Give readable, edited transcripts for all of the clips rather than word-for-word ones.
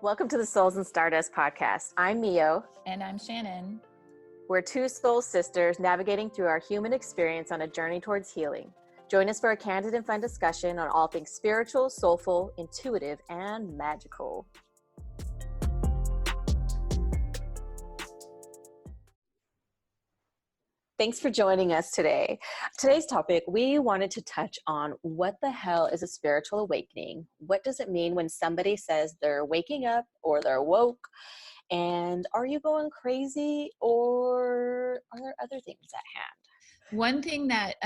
Welcome to the Souls and Stardust podcast. I'm Meo. And I'm Shannon. We're two soul sisters navigating through our human experience on a journey towards healing. Join us for a candid and fun discussion on all things spiritual, soulful, intuitive, and magical. Thanks for joining us today. Today's topic, we wanted to touch on what the hell is a spiritual awakening? What does it mean when somebody says they're waking up or they're woke? And are you going crazy, or are there other things at hand? One thing that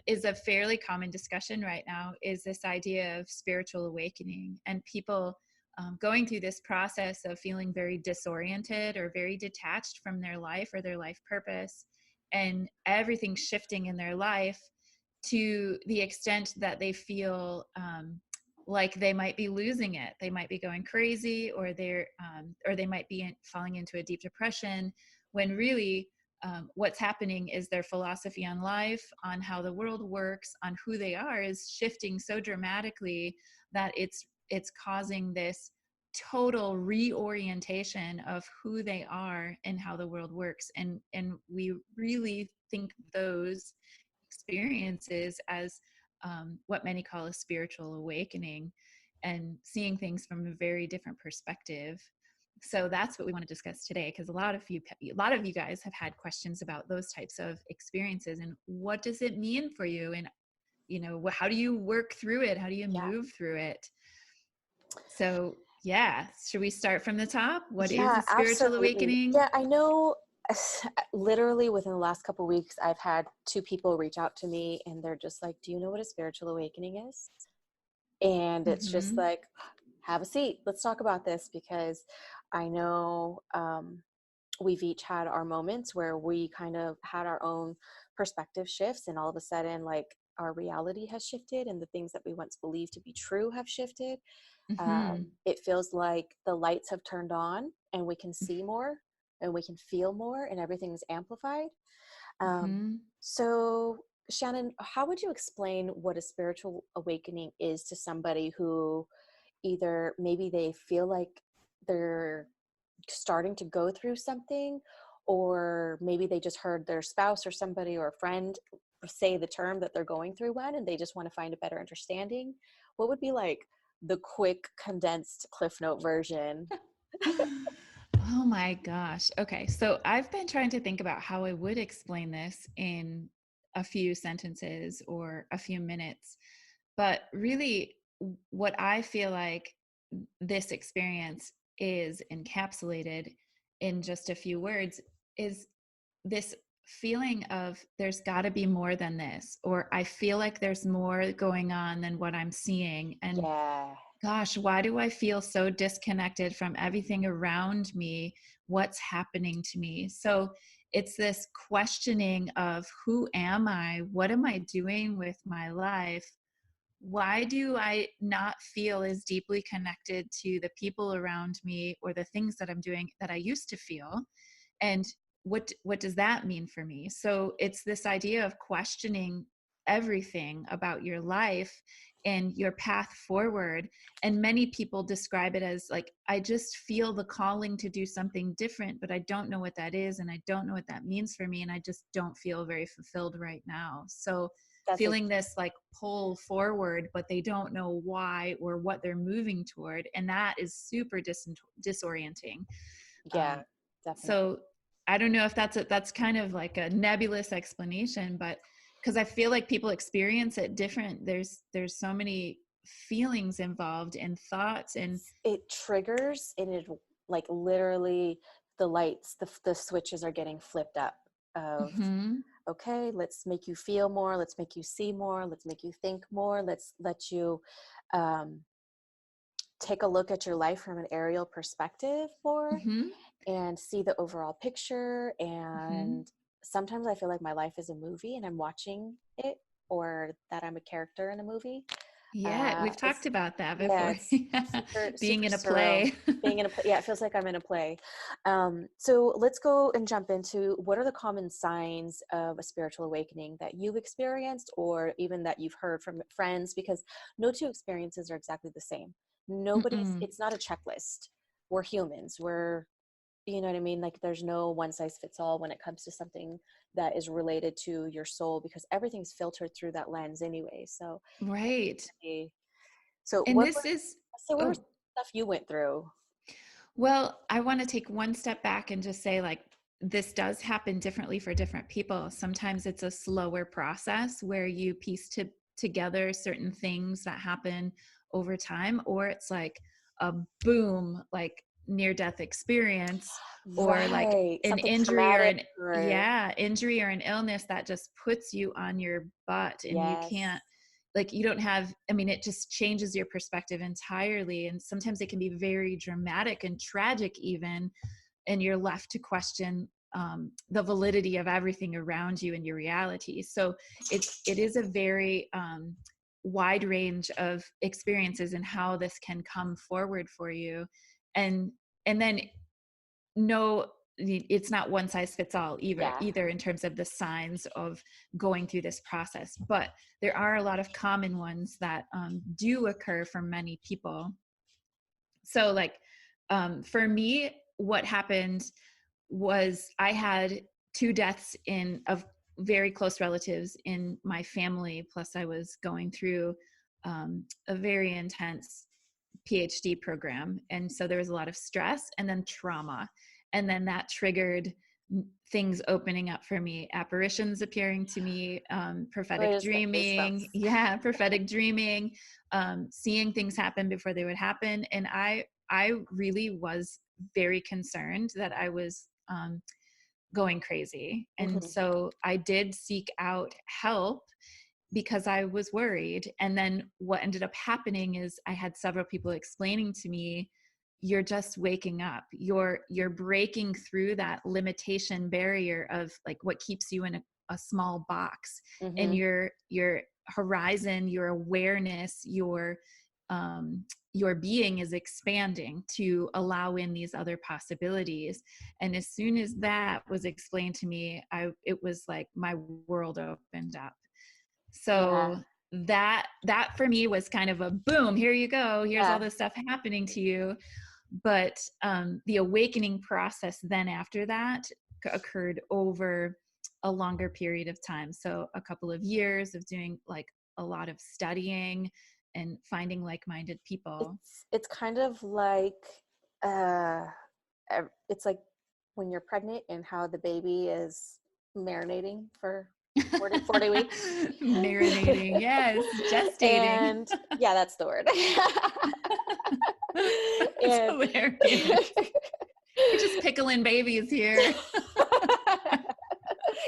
is a fairly common discussion right now is this idea of spiritual awakening, and people going through this process of feeling very disoriented or very detached from their life or their life purpose, and everything shifting in their life to the extent that they feel like they might be losing it. They might be going crazy, or they might be falling into a deep depression, when really what's happening is their philosophy on life, on how the world works, on who they are, is shifting so dramatically that it's causing this total reorientation of who they are and how the world works. And we really think those experiences as what many call a spiritual awakening, and seeing things from a very different perspective. So that's what we want to discuss today, because a lot of you guys have had questions about those types of experiences, and what does it mean for you, and how do you work through it, how do you move through it? So should we start from the top? What is a spiritual awakening? Yeah, I know. Literally within the last couple of weeks, I've had two people reach out to me, and they're just like, do you know what a spiritual awakening is? And it's just like, have a seat, let's talk about this, because I know we've each had our moments where we kind of had our own perspective shifts, and all of a sudden, like, our reality has shifted, and the things that we once believed to be true have shifted. It feels like the lights have turned on, and we can see more, and we can feel more, and everything's amplified. So Shannon, how would you explain what a spiritual awakening is to somebody who either maybe they feel like they're starting to go through something, or maybe they just heard their spouse or somebody or a friend say the term that they're going through one, and they just want to find a better understanding? What would be like the quick condensed Cliff Note version? Oh my gosh. Okay. So I've been trying to think about how I would explain this in a few sentences or a few minutes. But really, what I feel like this experience is encapsulated in just a few words is this feeling of there's got to be more than this, or I feel like there's more going on than what I'm seeing. And gosh, why do I feel so disconnected from everything around me? What's happening to me? So it's this questioning of, who am I? What am I doing with my life? Why do I not feel as deeply connected to the people around me or the things that I'm doing that I used to feel? And what does that mean for me? So it's this idea of questioning everything about your life and your path forward. And many people describe it as like, I just feel the calling to do something different, but I don't know what that is, and I don't know what that means for me, and I just don't feel very fulfilled right now. So feeling this like pull forward, but they don't know why or what they're moving toward, and that is super disorienting. Definitely. So I don't know if that's kind of like a nebulous explanation, but because I feel like people experience it different. There's so many feelings involved and thoughts, and it triggers, and it, like, literally the lights, the switches are getting flipped up of, okay, let's make you feel more, let's make you see more, let's make you think more, let's let you take a look at your life from an aerial perspective more, and see the overall picture. And sometimes I feel like my life is a movie and I'm watching it, or that I'm a character in a movie. We've talked about that before. Being in a play. It feels like I'm in a play. So let's go and jump into, what are the common signs of a spiritual awakening that you've experienced, or even that you've heard from friends? Because no two experiences are exactly the same. It's not a checklist. we're humans. We're, you know what I mean? Like there's no one size fits all when it comes to something that is related to your soul, because everything's filtered through that lens anyway. So, Right. so And this is, what were oh, some stuff you went through? well, I want to take one step back and just say, like, this does happen differently for different people. Sometimes it's a slower process where you piece together certain things that happen over time, or it's like a boom, like near death experience, or like Right. an Something injury or traumatic an, or yeah, injury or an illness that just puts you on your butt and you yes. can't, like, you don't have, I mean, it just changes your perspective entirely. And sometimes it can be very dramatic and tragic even, and you're left to question the validity of everything around you and your reality. So it is a very wide range of experiences and how this can come forward for you. And then, no, it's not one size fits all Yeah. either in terms of the signs of going through this process, but there are a lot of common ones that do occur for many people. So like, for me, what happened was I had two deaths in of very close relatives in my family, plus I was going through a very intense PhD program. And so there was a lot of stress and then trauma. And then that triggered things opening up for me, apparitions appearing to me, Oh, I prophetic just got dreaming. goosebumps. Yeah, prophetic dreaming, seeing things happen before they would happen. And I really was very concerned that I was going crazy. And Hmm. so I did seek out help because I was worried. And then what ended up happening is I had several people explaining to me, you're just waking up. You're breaking through that limitation barrier of like what keeps you in a small box. And Hmm. your horizon, your awareness, your being is expanding to allow in these other possibilities. And as soon as that was explained to me, it was like my world opened up. Yeah. So that for me was kind of a boom, here you go, here's all Yeah. this stuff happening to you. But the awakening process then after that occurred over a longer period of time, so a couple of years of doing like a lot of studying and finding like-minded people. It's kind of like uh it's like when you're pregnant and how the baby is marinating for 40 weeks. Marinating, yes, gestating. And yeah, that's the word. That's And hilarious. We're just pickling babies here.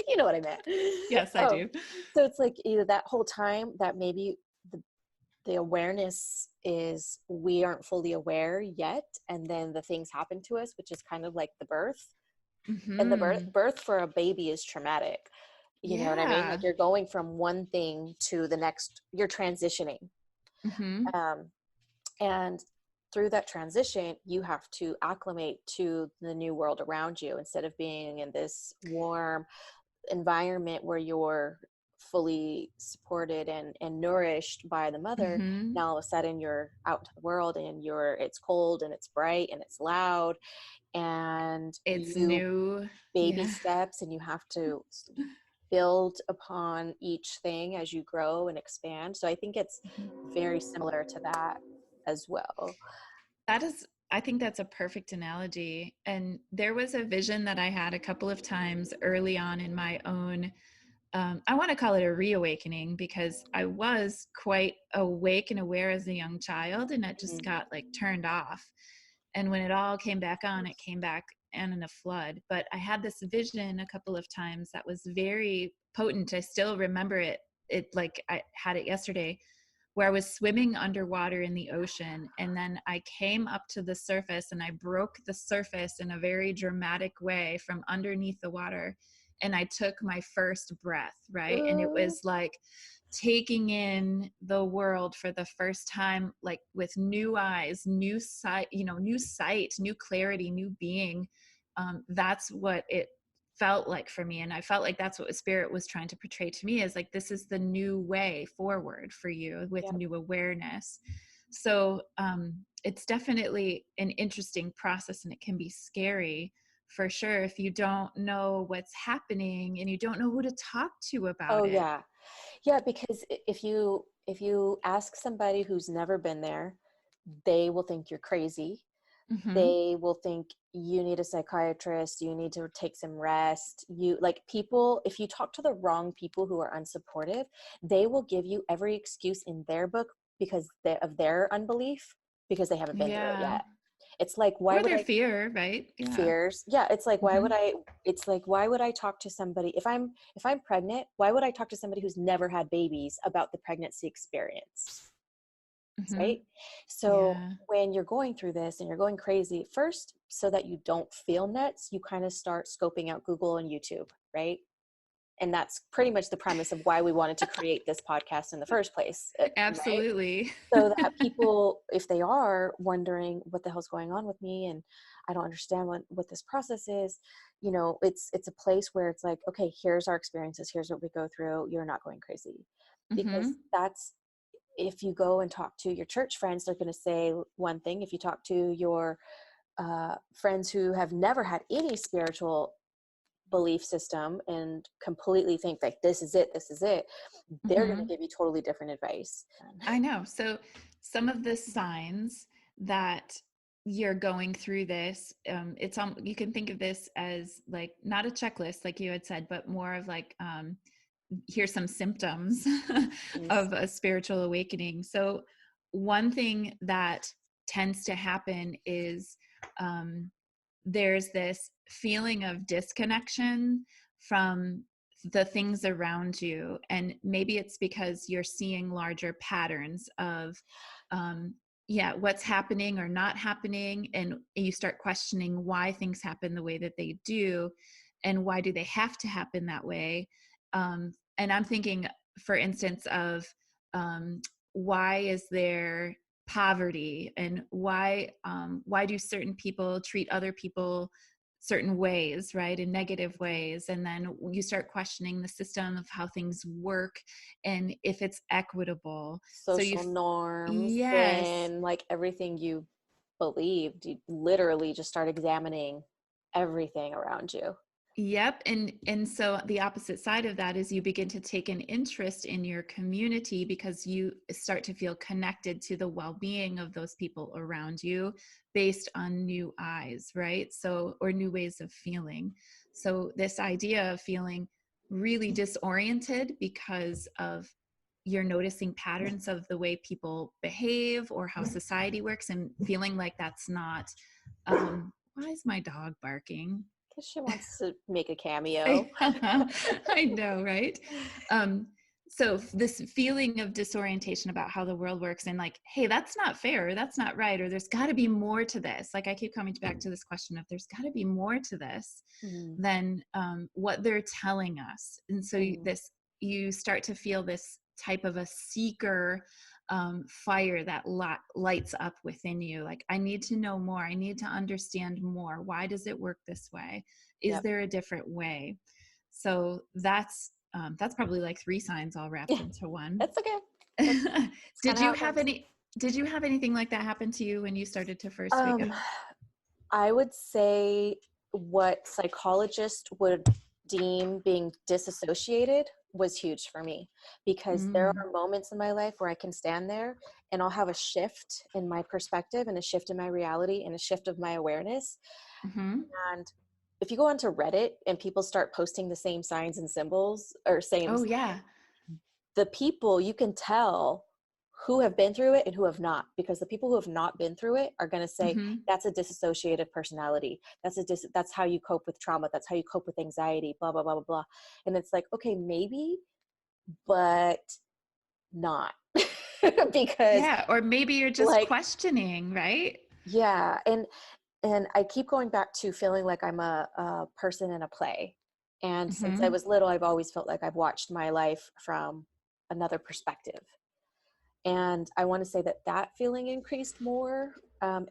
you know what I meant. Yes, I Oh, do. so it's like either that whole time that maybe the awareness is we aren't fully aware yet, and then the things happen to us, which is kind of like the birth. And the birth Mm-hmm. birth for a baby is traumatic. You know what I mean? Yeah. Like you're going from one thing to the next, you're transitioning. Mm-hmm. um, and through that transition you have to acclimate to the new world around you, instead of being in this warm environment where you're fully supported and nourished by the mother. Mm-hmm. Now all of a sudden you're out to the world and it's cold and it's bright and it's loud, and It's you new. baby Yeah. steps, and you have to build upon each thing as you grow and expand. So I think it's very similar to that as well. That is, I think that's a perfect analogy. And there was a vision that I had a couple of times early on in my own, I want to call it a reawakening, because I was quite awake and aware as a young child, and it just Mhm. got like turned off. And when it all came back on, it came back and in a flood. But I had this vision a couple of times that was very potent. I still remember it. It like I had it yesterday, where I was swimming underwater in the ocean. And then I came up to the surface and I broke the surface in a very dramatic way from underneath the water. And I took my first breath, right? And it was like taking in the world for the first time, like with new eyes, new sight, new sight, new clarity, new being. That's what it felt like for me. And I felt like that's what spirit was trying to portray to me, is like, this is the new way forward for you with Yep. new awareness. So it's definitely an interesting process, and it can be scary for sure if you don't know what's happening and you don't know who to talk to about Oh it. yeah. Yeah, because if you ask somebody who's never been there, they will think you're crazy. Hmm. They will think you need a psychiatrist, you need to take some rest. You like people, if you talk to the wrong people who are unsupportive, they will give you every excuse in their book because of their unbelief, because they haven't been through it Yeah. yet. It's like, why Or would their I fear, right? Yeah. fears? Yeah, it's like, why Hmm. would I, it's like, why would I talk to somebody if I'm pregnant, why would I talk to somebody who's never had babies about the pregnancy experience? Hmm. Right? So Yeah. when you're going through this and you're going crazy, first, so that you don't feel nuts, you kind of start scoping out Google and YouTube, right? And that's pretty much the premise of why we wanted to create this podcast in the first place, right? Absolutely. So that people, if they are wondering what the hell's going on with me and I don't understand what this process is, it's a place where it's like, okay, here's our experiences, here's what we go through. You're not going crazy. Because Hmm. that's, if you go and talk to your church friends, they're going to say one thing. If you talk to your friends who have never had any spiritual belief system and completely think like this is it, they're going to Hmm. give you totally different advice. I know. So some of the signs that you're going through this, you can think of this as like not a checklist, like you had said, but more of like, here's some symptoms Yes. of a spiritual awakening. So one thing that tends to happen is um, there's this feeling of disconnection from the things around you, and maybe it's because you're seeing larger patterns of um, yeah, what's happening or not happening, and you start questioning why things happen the way that they do, and why do they have to happen that way. And I'm thinking, for instance, of um, why is there poverty, and why do certain people treat other people certain ways, right, in negative ways, and then you start questioning the system of how things work and if it's equitable. So Social norms yes. and like everything you believed, you literally just start examining everything around you. Yep. And so the opposite side of that is you begin to take an interest in your community because you start to feel connected to the well-being of those people around you based on new eyes, right? So, or new ways of feeling. So this idea of feeling really disoriented because of you're noticing patterns of the way people behave or how society works, and feeling like that's not why is my dog barking? Because she wants to make a cameo. I know, right? Um, so this feeling of disorientation about how the world works, and like, hey, that's not fair, or that's not right, or there's got to be more to this. Like I keep coming back to this question of there's got to be more to this Mm, than what they're telling us. And so mm, you start to feel this type of a seeker fire that lights up within you. Like, I need to know more. I need to understand more. Why does it work this way? Is yep. there a different way? So that's probably like three signs all wrapped Yeah, into one. that's okay. That's kind did of how you it have goes. any did you have anything like that happen to you when you started to first wake up? Um, I would say what psychologists would deem being disassociated was huge for me, because there Mm. are moments in my life where I can stand there and I'll have a shift in my perspective and a shift in my reality and a shift of my awareness. Hmm. And if you go onto Reddit and people start posting the same signs and symbols or same, Oh yeah. the people, you can tell who have been through it and who have not, because the people who have not been through it are going to say Hmm. that's a disassociative personality, that's how you cope with trauma, that's how you cope with anxiety, blah blah blah blah blah. And it's like, okay, maybe, but not. Because Yeah, or maybe you're just like, questioning, right? yeah, and I keep going back to feeling like I'm a person in a play. And since I Hmm. was little, I've always felt like I've watched my life from another perspective. And I want to say that that feeling increased more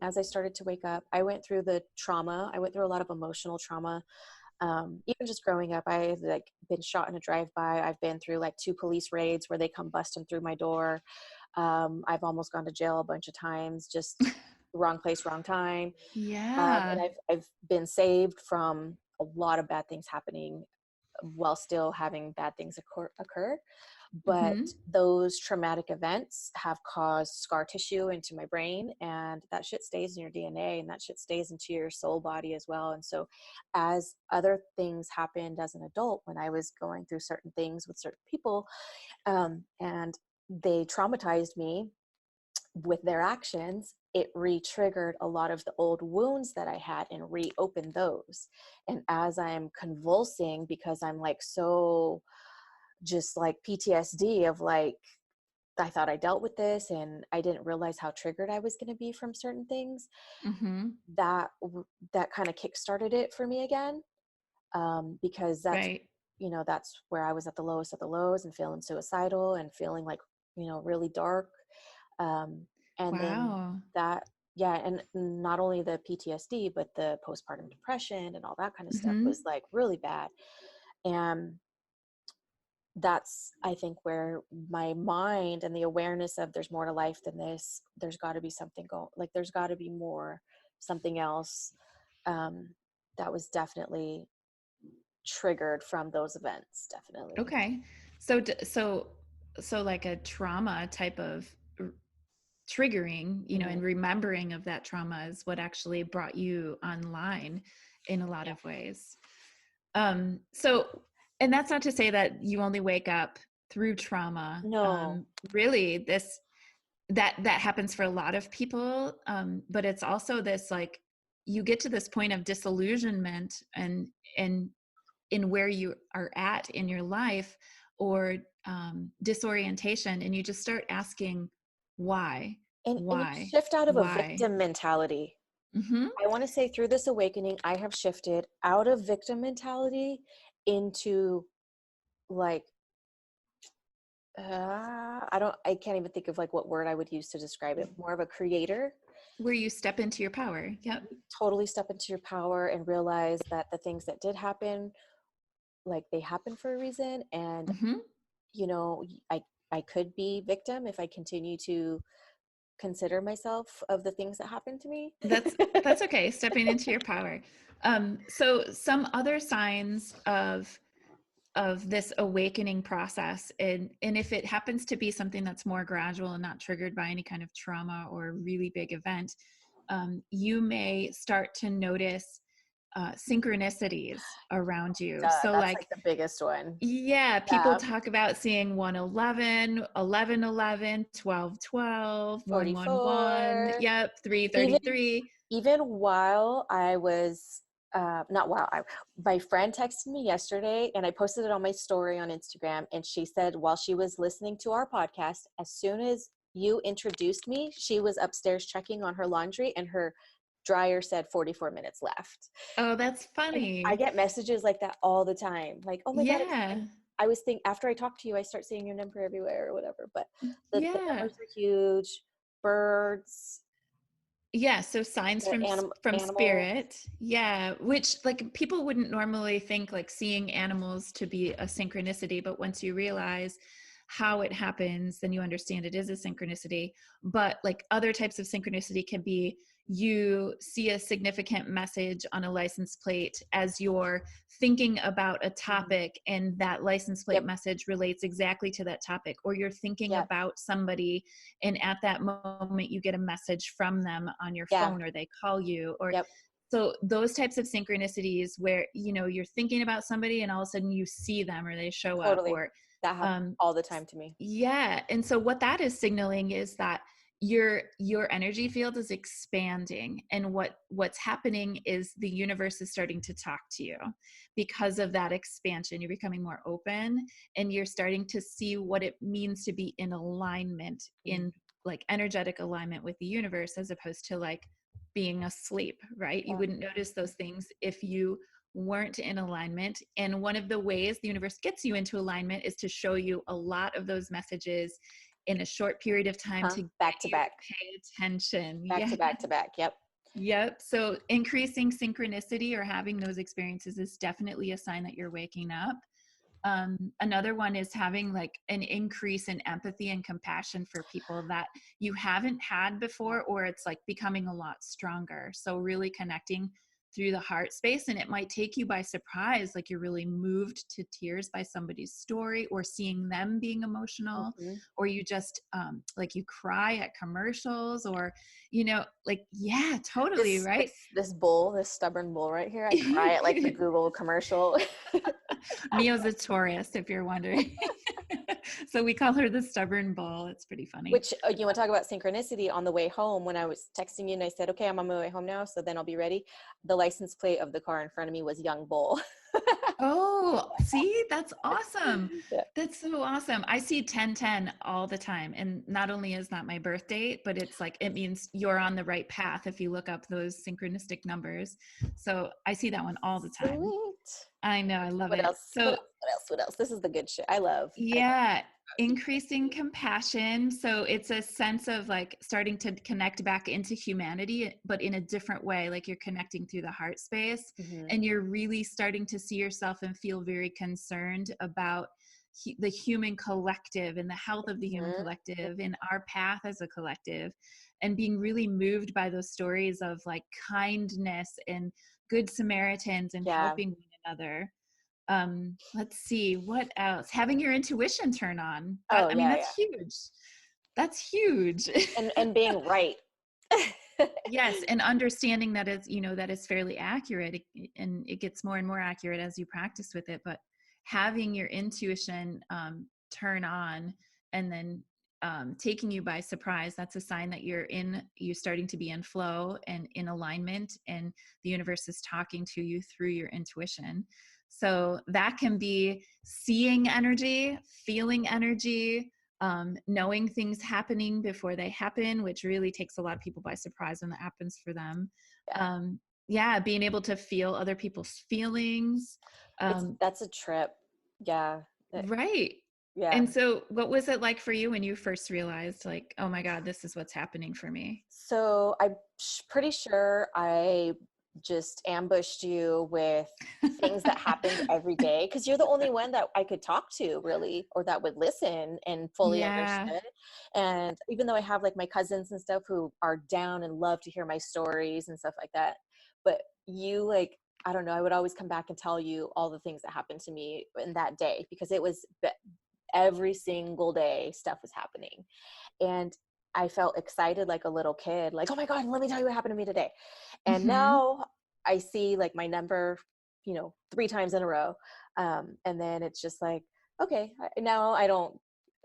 as I started to wake up. I went through the trauma. I went through a lot of emotional trauma. Even just growing up, I've like been shot in a drive-by. I've been through like 2 police raids where they come busting through my door. I've almost gone to jail a bunch of times, just wrong place, wrong time. And Yeah. I've been saved from a lot of bad things happening while still having bad things occur. But Mhm. those traumatic events have caused scar tissue into my brain, and that shit stays in your DNA, and that shit stays into your soul body as well. And so as other things happened as an adult, when I was going through certain things with certain people, and they traumatized me with their actions, it re-triggered a lot of the old wounds that I had and reopened those. And as I'm convulsing, because I'm like so just like PTSD of like, I thought I dealt with this and I didn't realize how triggered I was going to be from certain things, Mhm. that that kind of kickstarted it for me again. Because that's, Right. that's where I was at the lowest of the lows and feeling suicidal and feeling like, really dark. um, and then Wow. that, yeah, and not only the PTSD but the postpartum depression and all that kind of stuff Mhm. was like really bad. And that's, I think, where my mind and the awareness of there's more to life than this, there's got to be something like there's got to be more, something else, um, that was definitely triggered from those events, definitely. Okay. So so like a trauma type of triggering, and Hmm. remembering of that trauma is what actually brought you online in a lot Yeah. of ways. So, and that's not to say that you only wake up through trauma. No. Really, that happens for a lot of people. But it's also this like you get to this point of disillusionment and in where you are at in your life, or disorientation, and you just start asking why, And you why, shift out of a why. victim mentality. Hmm. I want to say through this awakening, I have shifted out of victim mentality into like, I can't even think of like what word I would use to describe it. More of a creator. Where you step into your power. Yep. Totally step into your power and realize that the things that did happen, like they happen for a reason. And, Hmm. you know, I, I could be victim if I continue to consider myself of the things that happened to me. That's okay. Stepping into your power. So some other signs of this awakening process, and if it happens to be something that's more gradual and not triggered by any kind of trauma or really big event, you may start to notice synchronicities around you. Duh, So that's like like, the biggest one. yeah, people Yeah. talk about seeing 111, 1111, 1212, 111. 44. Yep, Even 333. even while I was, not while I, my friend texted me yesterday and I posted it on my story on Instagram, and she said while she was listening to our podcast, as soon as you introduced me, she was upstairs checking on her laundry and her dryer said 44 minutes left. Oh, that's And I funny. get messages like that all the time. Like, oh my God, Yeah. and I was thinking after I talk to you, I start seeing your number everywhere or whatever. But the Yeah. numbers are huge. Birds, Yeah, so signs the from from animals. spirit. Yeah, which like people wouldn't normally think like seeing animals to be a synchronicity, but once you realize how it happens, then you understand it is a synchronicity. But like other types of synchronicity can be you see a significant message on a license plate as you're thinking about a Mhm. topic, and that license plate Yep. message relates exactly to that topic, or you're thinking Yep. about somebody and at that moment you get a message from them on your Yeah. phone, or they call you, or Yep. so those types of synchronicities where you're thinking about somebody and all of a sudden you see them or they show up, Totally. or That happens um all the time to me. yeah. And so what that is signaling is that your energy field is expanding, and what's happening is the universe is starting to talk to you because of that expansion. You're becoming more open, and you're starting to see what it means to be in alignment, Mhm. in like energetic alignment with the universe, as opposed to like being asleep, right? You Yeah. wouldn't notice those things if you weren't in alignment. And one of the ways the universe gets you into alignment is to show you a lot of those messages in a short period of time Huh? to get Back to you to back. pay attention. Back Yeah. to back to back. Yep. Yep. So increasing synchronicity or having those experiences is definitely a sign that you're waking up. Another one is having like an increase in empathy and compassion for people that you haven't had before, or it's like becoming a lot stronger. So really connecting through the heart space, and it might take you by surprise, like you're really moved to tears by somebody's story or seeing them being emotional, Mm-hmm. or you just like you cry at commercials, or like, yeah, totally, This right. this this bull, this stubborn bull right here, I cry at like the Google commercial. Mio's a Taurus, if you're wondering. So we call her the stubborn bull. It's pretty funny. Which, you want to talk about synchronicity. On the way home, when I was texting you and I said, okay, I'm on my way home now, so then I'll be ready. The license plate of the car in front of me was Young Bull. Oh, see, that's awesome. Yeah. That's so awesome. I see 1010 all the time. And not only is that my birth date, but it's like, it means you're on the right path if you look up those synchronistic numbers. So I see that one all the time. Sweet. I know. I love What it. else? What So else? What else? What else? This is the good shit. I love. yeah, increasing compassion. So it's a sense of like starting to connect back into humanity, but in a different way. Like you're connecting through the heart space, Mm-hmm. and you're really starting to see yourself and feel very concerned about the human collective and the health of the human Mm-hmm. collective and our path as a collective, and being really moved by those stories of like kindness and good Samaritans and Yeah. helping one another. Let's see what else. Having your intuition turn on, that, Oh I mean, yeah, that's yeah. huge. That's huge. And being right. Yes, and understanding that it's, that is fairly accurate, and it gets more and more accurate as you practice with it. But having your intuition turn on, and then taking you by surprise, that's a sign that you're starting to be in flow and in alignment, and the universe is talking to you through your intuition. So that can be seeing energy, feeling energy, knowing things happening before they happen, which really takes a lot of people by surprise when that happens for them. Yeah. Um, yeah, being able to feel other people's feelings. That's a trip. Yeah. Right. Yeah. And so what was it like for you when you first realized, like, oh my God, this is what's happening for me? So I'm pretty sure I just ambushed you with things that happened every day, because you're the only one that I could talk to really, or that would listen and fully Yeah. understood. And even though I have like my cousins and stuff who are down and love to hear my stories and stuff like that, but you, like, I don't know, I would always come back and tell you all the things that happened to me in that day, because it was every single day stuff was happening. And I felt excited like a little kid, like, oh my God, let me tell you what happened to me today. And Hmm. now I see like my number, 3 times in a row. And then it's just like, okay, now I don't,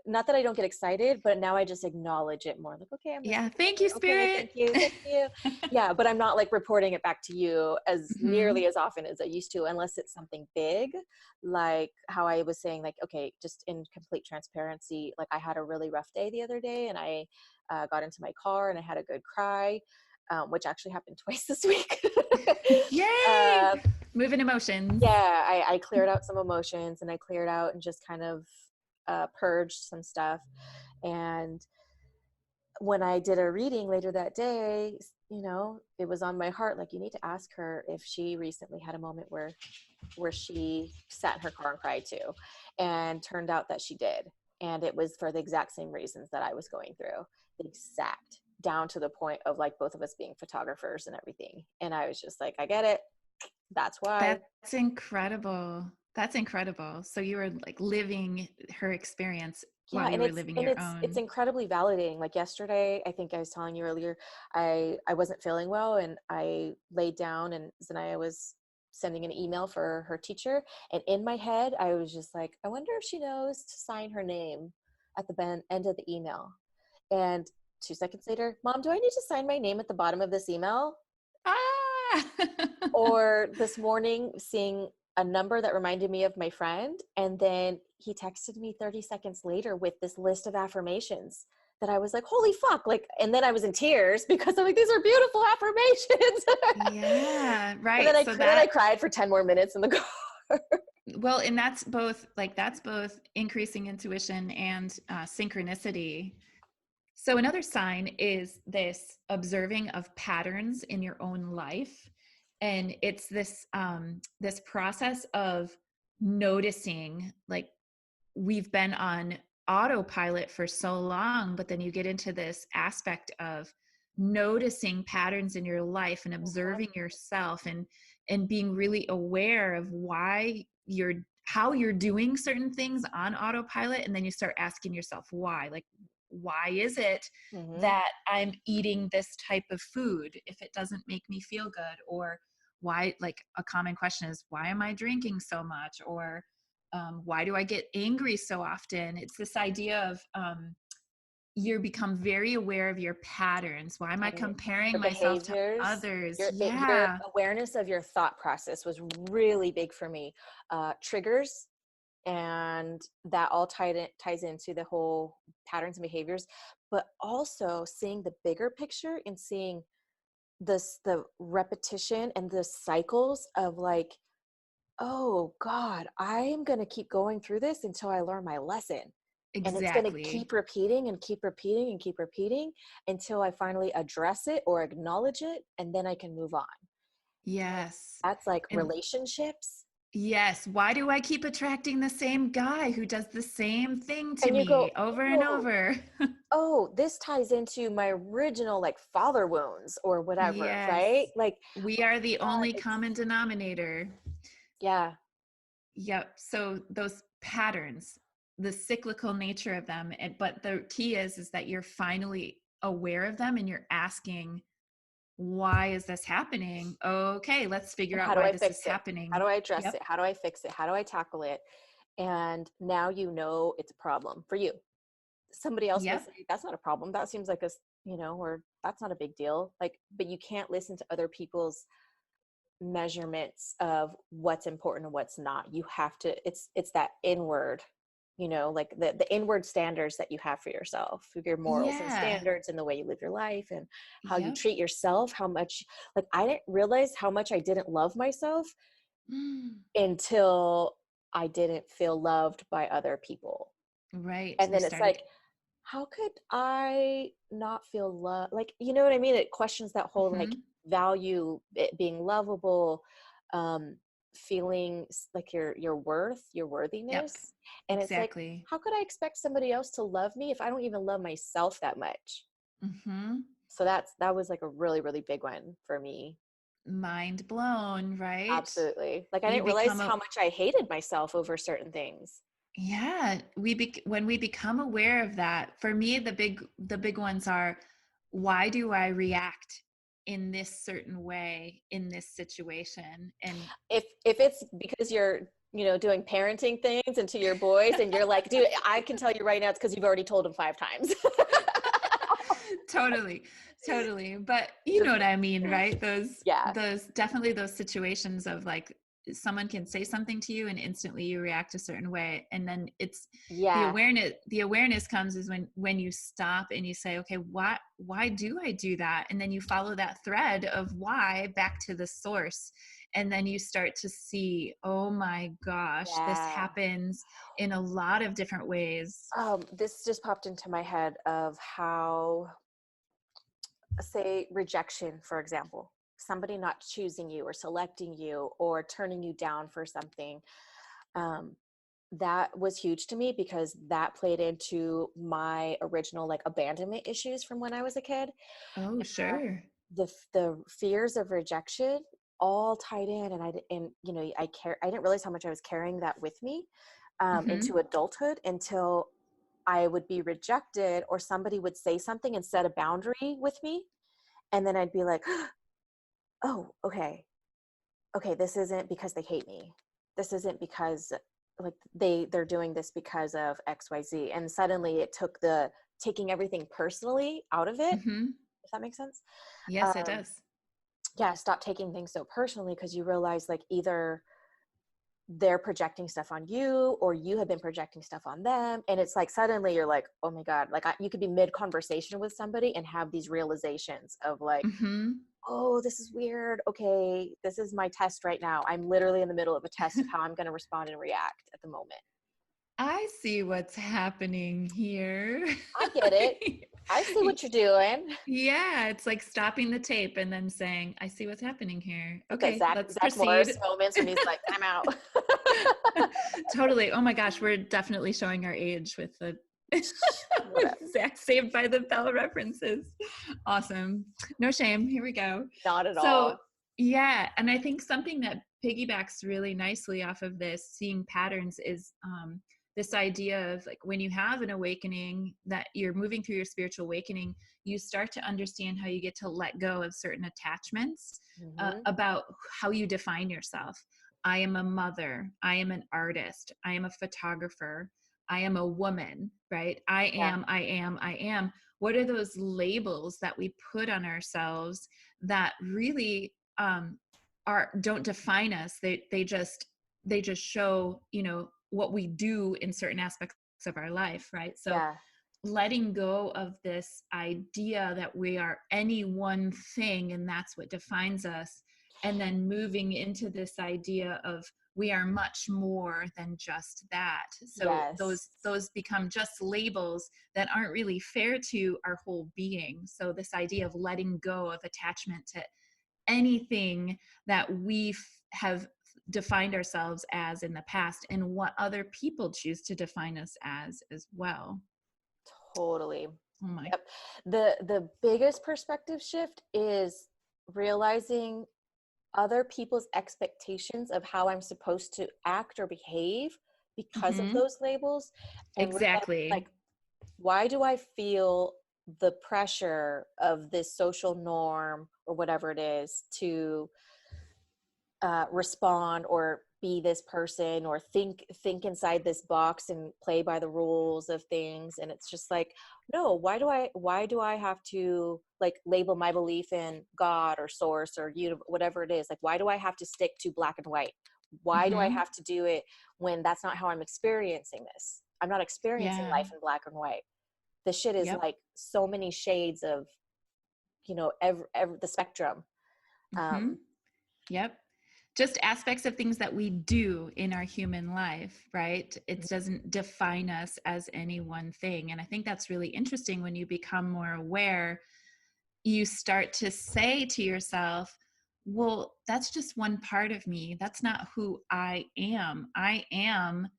not that I don't get excited, but now I just acknowledge it more. Like, okay, I'm Yeah. listening. Thank you, Okay, Spirit. thank you. Thank you. Yeah. But I'm not like reporting it back to you as Hmm. nearly as often as I used to, unless it's something big, like how I was saying, like, okay, just in complete transparency, like I had a really rough day the other day, and I got into my car and I had a good cry, which actually happened twice this week. Yay. uh, Moving emotions. yeah, I cleared out some emotions, and I cleared out and just kind of purged some stuff. And when I did a reading later that day, it was on my heart, like, you need to ask her if she recently had a moment where she sat in her car and cried too. And turned out that she did. And it was for the exact same reasons that I was going through. The exact, down to the point of like both of us being photographers and everything. And I was just like, I get it. That's why. That's incredible. That's incredible. So you were like living her experience Yeah, while you and were it's living and your it's own. incredibly validating. Like yesterday, I think I was telling you earlier, I wasn't feeling well, and I laid down, and Zanaya was sending an email for her teacher, and in my head I was just like, I wonder if she knows to sign her name at the end of the email. And 2 seconds later, Mom, do I need to sign my name at the bottom of this email? Ah. Or this morning, seeing a number that reminded me of my friend, and then he texted me 30 seconds later with this list of affirmations that I was like, holy fuck, like, and then I was in tears because I'm like, these are beautiful affirmations. Yeah, and then right. I So then I that, cried for 10 more minutes in the car. well, and that's both increasing intuition and synchronicity. So another sign is this observing of patterns in your own life, and it's this process of noticing, like, we've been on autopilot for so long, but then you get into this aspect of noticing patterns in your life and Mhm. observing yourself, and being really aware of why you're how you're doing certain things on autopilot, and then you start asking yourself why, like, why is it Mhm. that I'm eating this type of food if it doesn't make me feel good? Or why, like, a common question is, why am I drinking so much? Or why do I get angry so often? It's this idea of you become very aware of your patterns. Why am I And comparing your myself to behaviors, others? your Yeah, awareness of your thought process was really big for me. Triggers, and that all ties into the whole patterns and behaviors, but also seeing the bigger picture and seeing the repetition and the cycles of like, oh God, I am going to keep going through this until I learn my lesson. And it's going to exactly. keep repeating and keep repeating and keep repeating until I finally address it or acknowledge it. And then I can move on. And Yes. that's like And relationships. yes, why do I keep attracting the same guy who does the same thing to And you go, me over and oh, over? oh, this ties into my original like father wounds or whatever, right? Yes. Like, We oh are the my God, only it's, common denominator. yeah. Yep. So those patterns, the cyclical nature of them, but the key is that you're finally aware of them and you're asking, why is this happening? Okay, let's figure And out how do why I this fix is it? How happening. do I address Yep. it? How do I fix it? How do I tackle it? And now you know it's a problem for you. Somebody else may Yep. say, that's not a problem. That seems like a, or that's not a big deal. Like, but you can't listen to other people's measurements of what's important and what's not. You have to, it's that inward, like the inward standards that you have for yourself, your morals and Yeah. standards and the way you live your life and how you Yep. treat yourself, how much, like I didn't realize how much I didn't love myself Mm. until I didn't feel loved by other people. Right. And You then it's started. like, how could I not feel love? Like, you know what I mean? It questions that whole like Hmm. value, it being lovable, um, feeling like your worth, your Yep. worthiness. And it's like, Exactly. how could I expect somebody else to love me if I don't even love myself that much? Hmm. So that was like a really, really big one for me. Mind blown, right? Absolutely. Like I You didn't realize become a how much I hated myself over certain things. Yeah, when we become aware of that, for me, the big ones are, why do I react in this certain way in this situation? And If it's because you're doing parenting things and to your boys and you're like, dude, I can tell you right now it's because you've already told them 5 times. totally, totally. But you know Just what I mean, right? Those yeah, those definitely those situations of, like, someone can say something to you and instantly you react a certain way, and then it's yeah, the awareness comes is when you stop and you say, okay, why do I do that? And then you follow that thread of why back to the source, and then you start to see, oh my gosh, this yeah. happens in a lot of different ways. This just popped into my head of how, say, rejection, for example, somebody not choosing you or selecting you or turning you down for something. Um, that was huge to me because that played into my original like abandonment issues from when I was a kid. Oh, sure. The fears of rejection all tied in, and I didn't realize how much I was carrying that with me Hmm. into adulthood until I would be rejected or somebody would say something and set a boundary with me, and then I'd be like, oh, okay, this isn't because they hate me, this isn't because like they're doing this because of XYZ, and suddenly it took the taking everything personally out of it, Hmm. if that makes sense. Yes, it um, does. yeah, stop taking things so personally because you realize like either they're projecting stuff on you or you have been projecting stuff on them. And it's like suddenly you're like, oh my God, like you could be mid conversation with somebody and have these realizations of like, Hmm. oh, this is weird. Okay, this is my test right now. I'm literally in the middle of a test of how I'm going to respond and react at the moment. I see what's happening here. I get it. I see what you're doing. Yeah, it's like stopping the tape and then saying, I see what's happening here. The Okay, Zach let's Morris proceed. moments when he's like, I'm out. Totally. Oh my gosh, we're definitely showing our age with the with Whatever. Zach Saved by the Bell references. Awesome. No shame. Here we go. Not at So all. yeah, and I think something that piggybacks really nicely off of this, seeing patterns, is this idea of like when you have an awakening, that you're moving through your spiritual awakening, you start to understand how you get to let go of certain attachments about how you define yourself. I am a mother. I am an artist. I am a photographer. I am a woman, right? Yeah. I am. What are those labels that we put on ourselves that really don't define us? They just show, what we do in certain aspects of our life, right? So Yeah. letting go of this idea that we are any one thing and that's what defines us, and then moving into this idea of we are much more than just that. So Yes. those become just labels that aren't really fair to our whole being. So this idea of letting go of attachment to anything that we have defined ourselves as in the past, and what other people choose to define us as well. Totally. Oh my. Yep. The biggest perspective shift is realizing other people's expectations of how I'm supposed to act or behave because of Mm-hmm. those labels, and realize, Exactly. like, why do I feel the pressure of this social norm or whatever it is to respond or be this person or think inside this box and play by the rules of things? And it's just like, no, why do I have to like label my belief in God or source or whatever it is? Like, why do I have to stick to black and white? Why do I Mm-hmm. have to do it when that's not how I'm experiencing this? I'm not experiencing Yeah. life in black and white. This shit is Yep. like so many shades of, every the spectrum. Mm-hmm. um Yep. Just aspects of things that we do in our human life, right? It doesn't define us as any one thing. And I think that's really interesting. When you become more aware, you start to say to yourself, well, that's just one part of me. That's not who I am. I am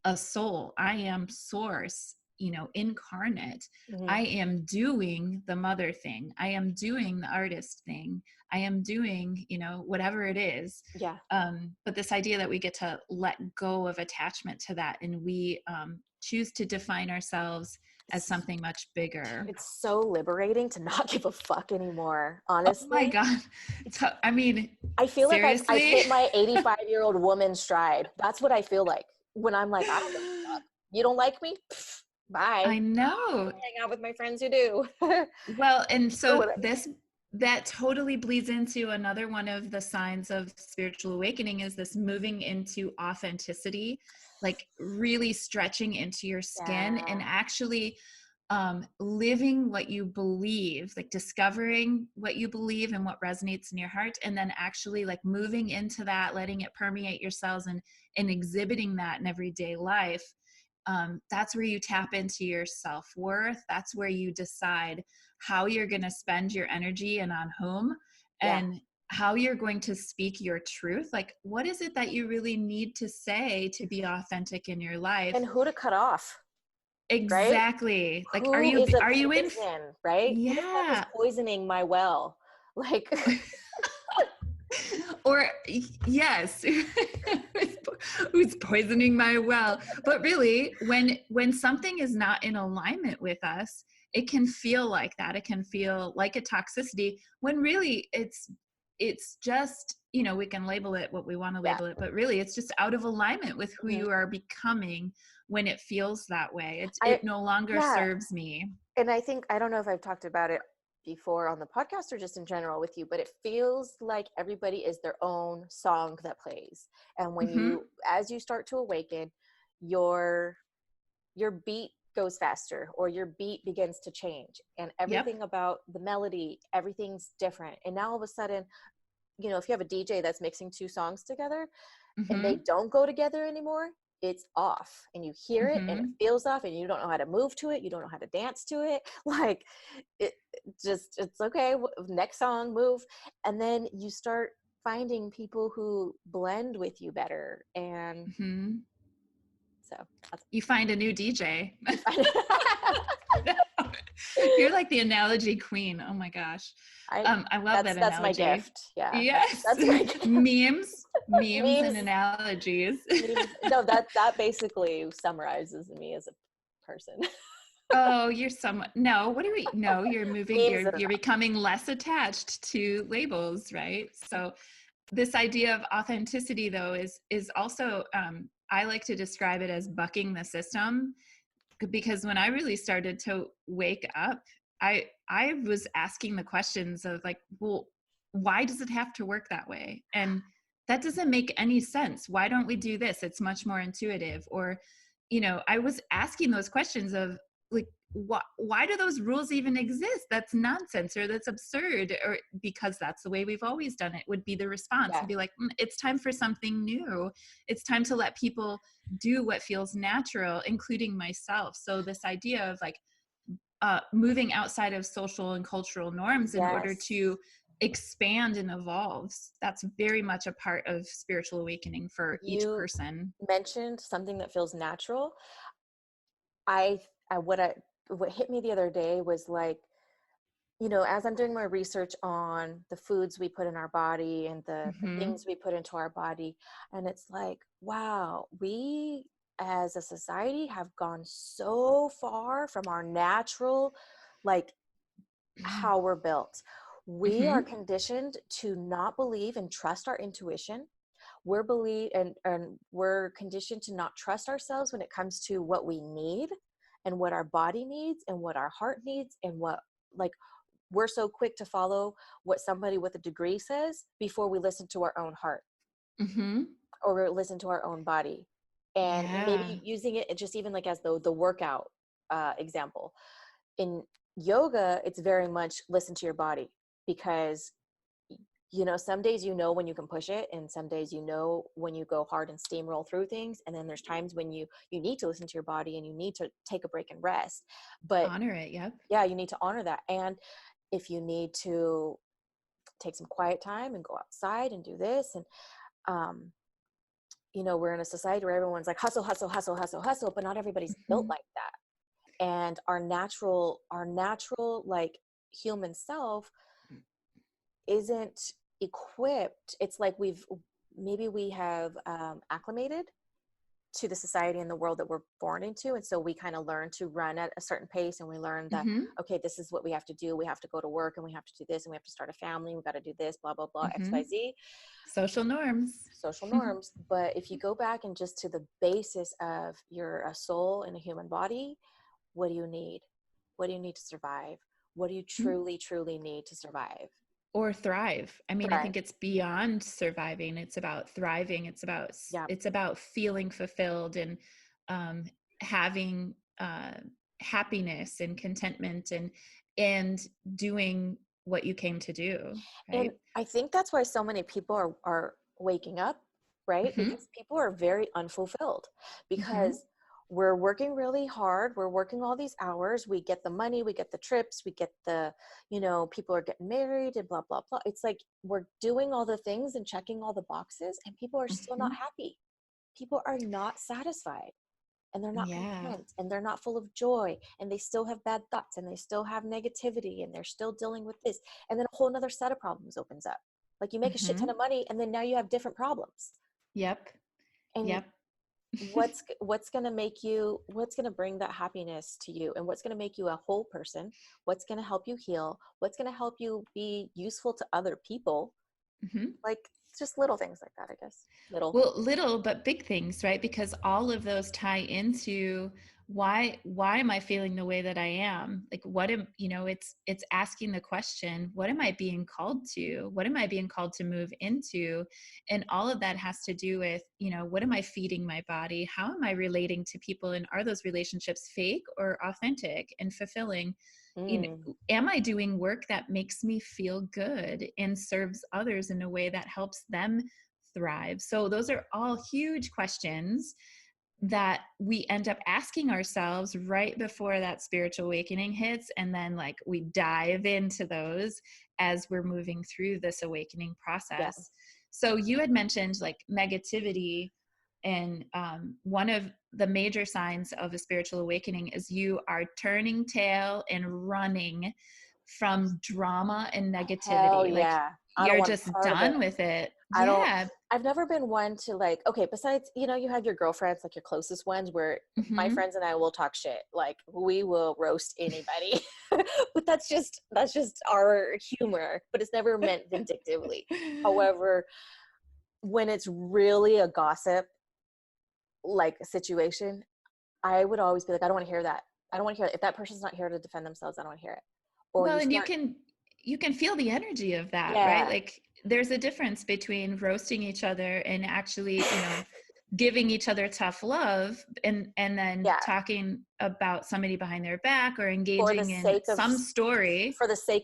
a soul. I am source, incarnate. mhm. I am doing the mother thing. I am doing the artist thing. I am doing, whatever it is. Yeah. But this idea that we get to let go of attachment to that, and we choose to define ourselves as it's, something much bigger. it's so liberating to not give a fuck anymore, Oh my honestly. God. It's, I mean, I feel like I've seriously? hit my 85-year-old woman stride. That's what I feel like when I'm like, I don't give a fuck. You don't like me? Pfft, bye. I know. Hang out with my friends who do. Well, and Do so whatever. that totally bleeds into another one of the signs of spiritual awakening, is this moving into authenticity, like really stretching into your skin Yeah. and actually living what you believe, like discovering what you believe and what resonates in your heart, and then actually like moving into that, letting it permeate your cells, and exhibiting that in everyday life. That's where you tap into your self-worth. That's where you decide how you're going to spend your energy and on whom, Yeah. and how you're going to speak your truth. Like, what is it that you really need to say to be authentic in your life? And who to cut off, right? Exactly. Like, are Who you is a are you in poison, right? Who the fuck is yeah. poisoning my well? Like, Or yes. Who's poisoning my well? But really, when something is not in alignment with us, it can feel like that. It can feel like a toxicity, when really it's just, we can label it what we want to yeah. label it, but really it's just out of alignment with who Mhm. you are becoming. When it feels that way, I it no longer Yeah, serves me. and I think, I don't know if I've talked about it before on the podcast or just in general with you, but it feels like everybody is their own song that plays. And when Mm-hmm. as you start to awaken, your beat goes faster, or your beat begins to change, and Yep. everything about the melody, everything's different. And now all of a sudden, if you have a DJ that's mixing two songs together and they Mm-hmm. don't go together anymore, it's off, and you hear it and it Mhm. feels off, and you don't know how to move to it, you don't know how to dance to it. Like, it just, it's okay, next song, move. And then you start finding people who blend with you better, and Mhm. so that's, You find a new DJ. you find You're like the analogy queen. Oh my gosh. I I love that that's my analogy. gift. Yeah, Yes. that's my gift. Memes and Memes, analogies. memes. No, that basically summarizes me as a person. Oh, you're somewhat, no, what are we, no, you're moving, Memes and you're becoming less attached to labels, right? So this idea of authenticity though is also, I like to describe it as bucking the system, because when I really started to wake up, I was asking the questions of like, well, why does it have to work that way? And that doesn't make any sense. Why don't we do this? It's much more intuitive. Or, I was asking those questions of like, why do those rules even exist? That's nonsense, or that's absurd, or because that's the way we've always done it, would be the response. yeah. And be like, it's time for something new. It's time to let people do what feels natural, including myself. So this idea of like moving outside of social and cultural norms in order Yes. to expand and evolve, that's very much a part of spiritual awakening for each You person. mentioned something that feels natural. I, what hit me the other day was like, as I'm doing my research on the foods we put in our body and the Mm-hmm. things we put into our body, and it's like, wow, we as a society have gone so far from our natural, like, how we're built. We are Mm-hmm. conditioned to not believe and trust our intuition. And we're conditioned to not trust ourselves when it comes to what we need and what our body needs and what our heart needs, and what, like, we're so quick to follow what somebody with a degree says before we listen to our own heart Mm-hmm. or listen to our own body. And Yeah. maybe using it just even like as the workout example. In yoga, it's very much listen to your body, because some days when you can push it, and some days when you go hard and steamroll through things, and then there's times when you need to listen to your body and you need to take a break and rest. But Honor it. Yep. yeah, you need to honor that. And if you need to take some quiet time and go outside and do this, and um we're in a society where everyone's like hustle, hustle, hustle, hustle, hustle, but not everybody's built Mm-hmm. like that. And our natural like human self isn't equipped. It's like we have acclimated to the society and the world that we're born into, and so we kind of learn to run at a certain pace, and we learn that, Mm-hmm. okay, this is what we have to do. We have to go to work, and we have to do this, and we have to start a family, we got to do this, blah blah blah, Mm-hmm. XYZ, Social norms. social norms. But if you go back and just to the basis of you're a soul in a human body, what do you need? What do you need to survive? What do you truly truly need to survive? Or thrive. I mean, I Thrive. think it's beyond surviving. It's about thriving. Yeah. It's about feeling fulfilled and um, having happiness and contentment and doing what you came to do. And Right. I think that's why so many people are waking up, right? Mm-hmm. Because people are very unfulfilled, Mm-hmm. because we're working really hard. We're working all these hours. We get the money, we get the trips, we get people are getting married and blah, blah, blah. It's like we're doing all the things and checking all the boxes, and people are still Mm-hmm. not happy. People are not satisfied, and they're not Yeah. content, and they're not full of joy, and they still have bad thoughts, and they still have negativity, and they're still dealing with this, and then a whole nother set of problems opens up. Like, you make a shit ton Mm-hmm. of money, and then now you have different problems. Yep. And Yep. what's going to bring that happiness to you, and what's going to make you a whole person, what's going to help you heal, what's going to help you be useful to other people? Mm-hmm. Like, just little things like that, I guess. Little. Well, little but big things, right? Because all of those tie into why am I feeling the way that I am? Like what am, it's asking the question, what am I being called to? What am I being called to move into? And all of that has to do with, what am I feeding my body? How am I relating to people? And are those relationships fake or authentic and fulfilling? Mm. Am I doing work that makes me feel good and serves others in a way that helps them thrive? So those are all huge questions that we end up asking ourselves right before that spiritual awakening hits. And then like we dive into those as we're moving through this awakening Yeah. process. So you had mentioned like negativity, and one of the major signs of a spiritual awakening is you are turning tail and running from drama and Hell negativity. Like yeah. I don't you're want just part of it. done with it. I don't, Yeah. I've never been one to like, okay, besides, you know, you have your girlfriends, like your closest ones where my Mm-hmm. friends and I will talk shit. Like we will roast anybody. But that's just our humor, but it's never meant vindictively. However, when it's really a gossip like situation, I would always be like, I don't want to hear that. I don't want to hear it. If that person's not here to defend themselves, I don't want to hear it. Or Well, you and start, you can feel the energy of that, right? yeah, Like there's a difference between roasting each other and actually, you know, giving each other tough love, and then yeah, talking about somebody behind their back or for the engaging in sake of some story.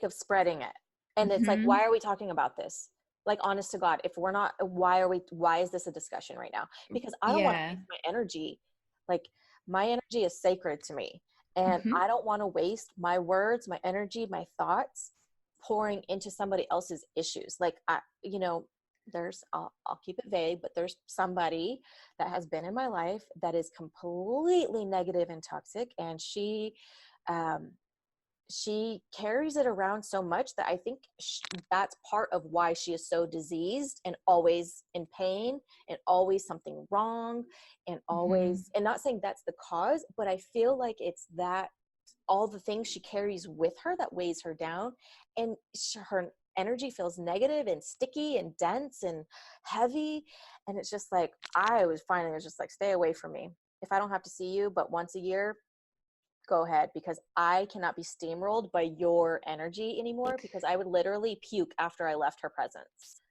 spreading it. And it's like, Hmm. why are we talking about this? Like, honest to God, if we're not, why is this a discussion right now? Because I don't want to Yeah. waste my energy. Like, my energy is sacred to me. And Hmm. I don't want to waste my words, my energy, my thoughts pouring into somebody else's issues. Like, you know, I'll keep it vague, but there's somebody that has been in my life that is completely negative and toxic. And um, she carries it around so much that I think that's part of why she is so diseased and always in pain and always something wrong and Hmm. always, and not saying that's the cause, but I feel like it's that all the things she carries with her that weighs her down, and her energy feels negative and sticky and dense and heavy. And it's just like, I was finding it's just like, stay away from me. If I don't have to see you but once a year, go ahead, because I cannot be steamrolled by your energy anymore, because I would literally puke after I left her presence.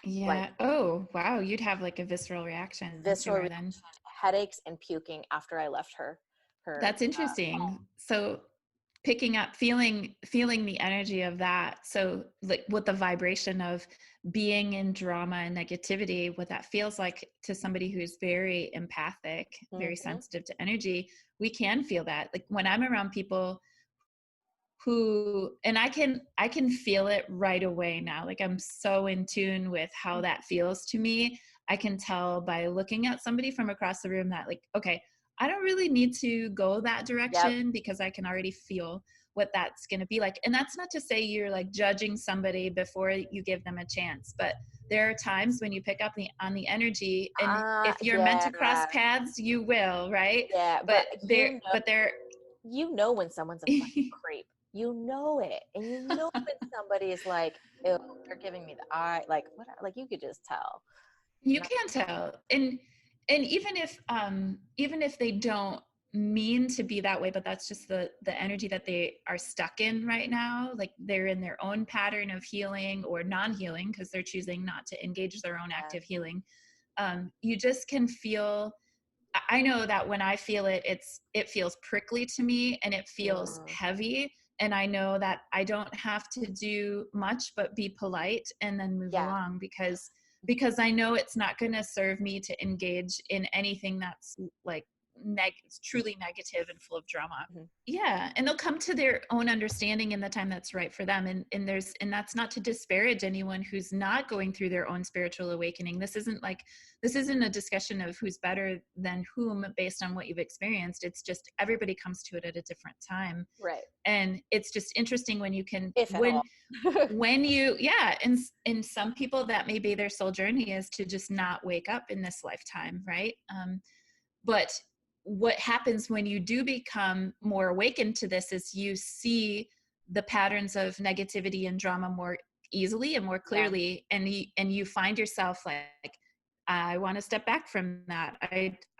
Like Yeah. Oh, wow. You'd have like a visceral reaction to visceral her then. reaction, headaches and puking after I left her That's interesting. home. So picking up, feeling the energy of that. So like with the vibration of being in drama and negativity, what that feels like to somebody who's very empathic, very Mm-hmm. sensitive to energy, we can feel that. Like when I'm around people who, and I can feel it right away now. Like I'm so in tune with how that feels to me. I can tell by looking at somebody from across the room that like, okay, I don't really need to go that Yep. direction because I can already feel what that's going to be like. And that's not to say you're like judging somebody before you give them a chance, but there are times when you pick up on the energy, and if you're meant to cross Yeah. paths, you will, right? Yeah. But there You know when someone's a fucking creep. You know it. And you know when somebody is like, ew, they're giving me the eye. Like what, like you could just tell. you And can tell. And even if they don't mean to be that way, but that's just the energy that they are stuck in right now, like they're in their own pattern of healing or non-healing because they're choosing not to engage their own yeah. active healing. You just can feel, I know that when I feel it, it feels prickly to me and it feels Mm, heavy. And I know that I don't have to do much but be polite and then move yeah. along, because I know it's not going to serve me to engage in anything that's like truly negative and full of drama. Mhm. Yeah, and they'll come to their own understanding in the time that's right for them. And that's not to disparage anyone who's not going through their own spiritual awakening. This isn't a discussion of who's better than whom based on what you've experienced. It's just everybody comes to it at a different time. Right. And it's just interesting when you can, If at all. when you, yeah, and in some people that may be their soul journey is to just not wake up in this lifetime, right? But what happens when you do become more awakened to this is you see the patterns of negativity and drama more easily and more Yeah. clearly, and you find yourself like, I want to step back from that.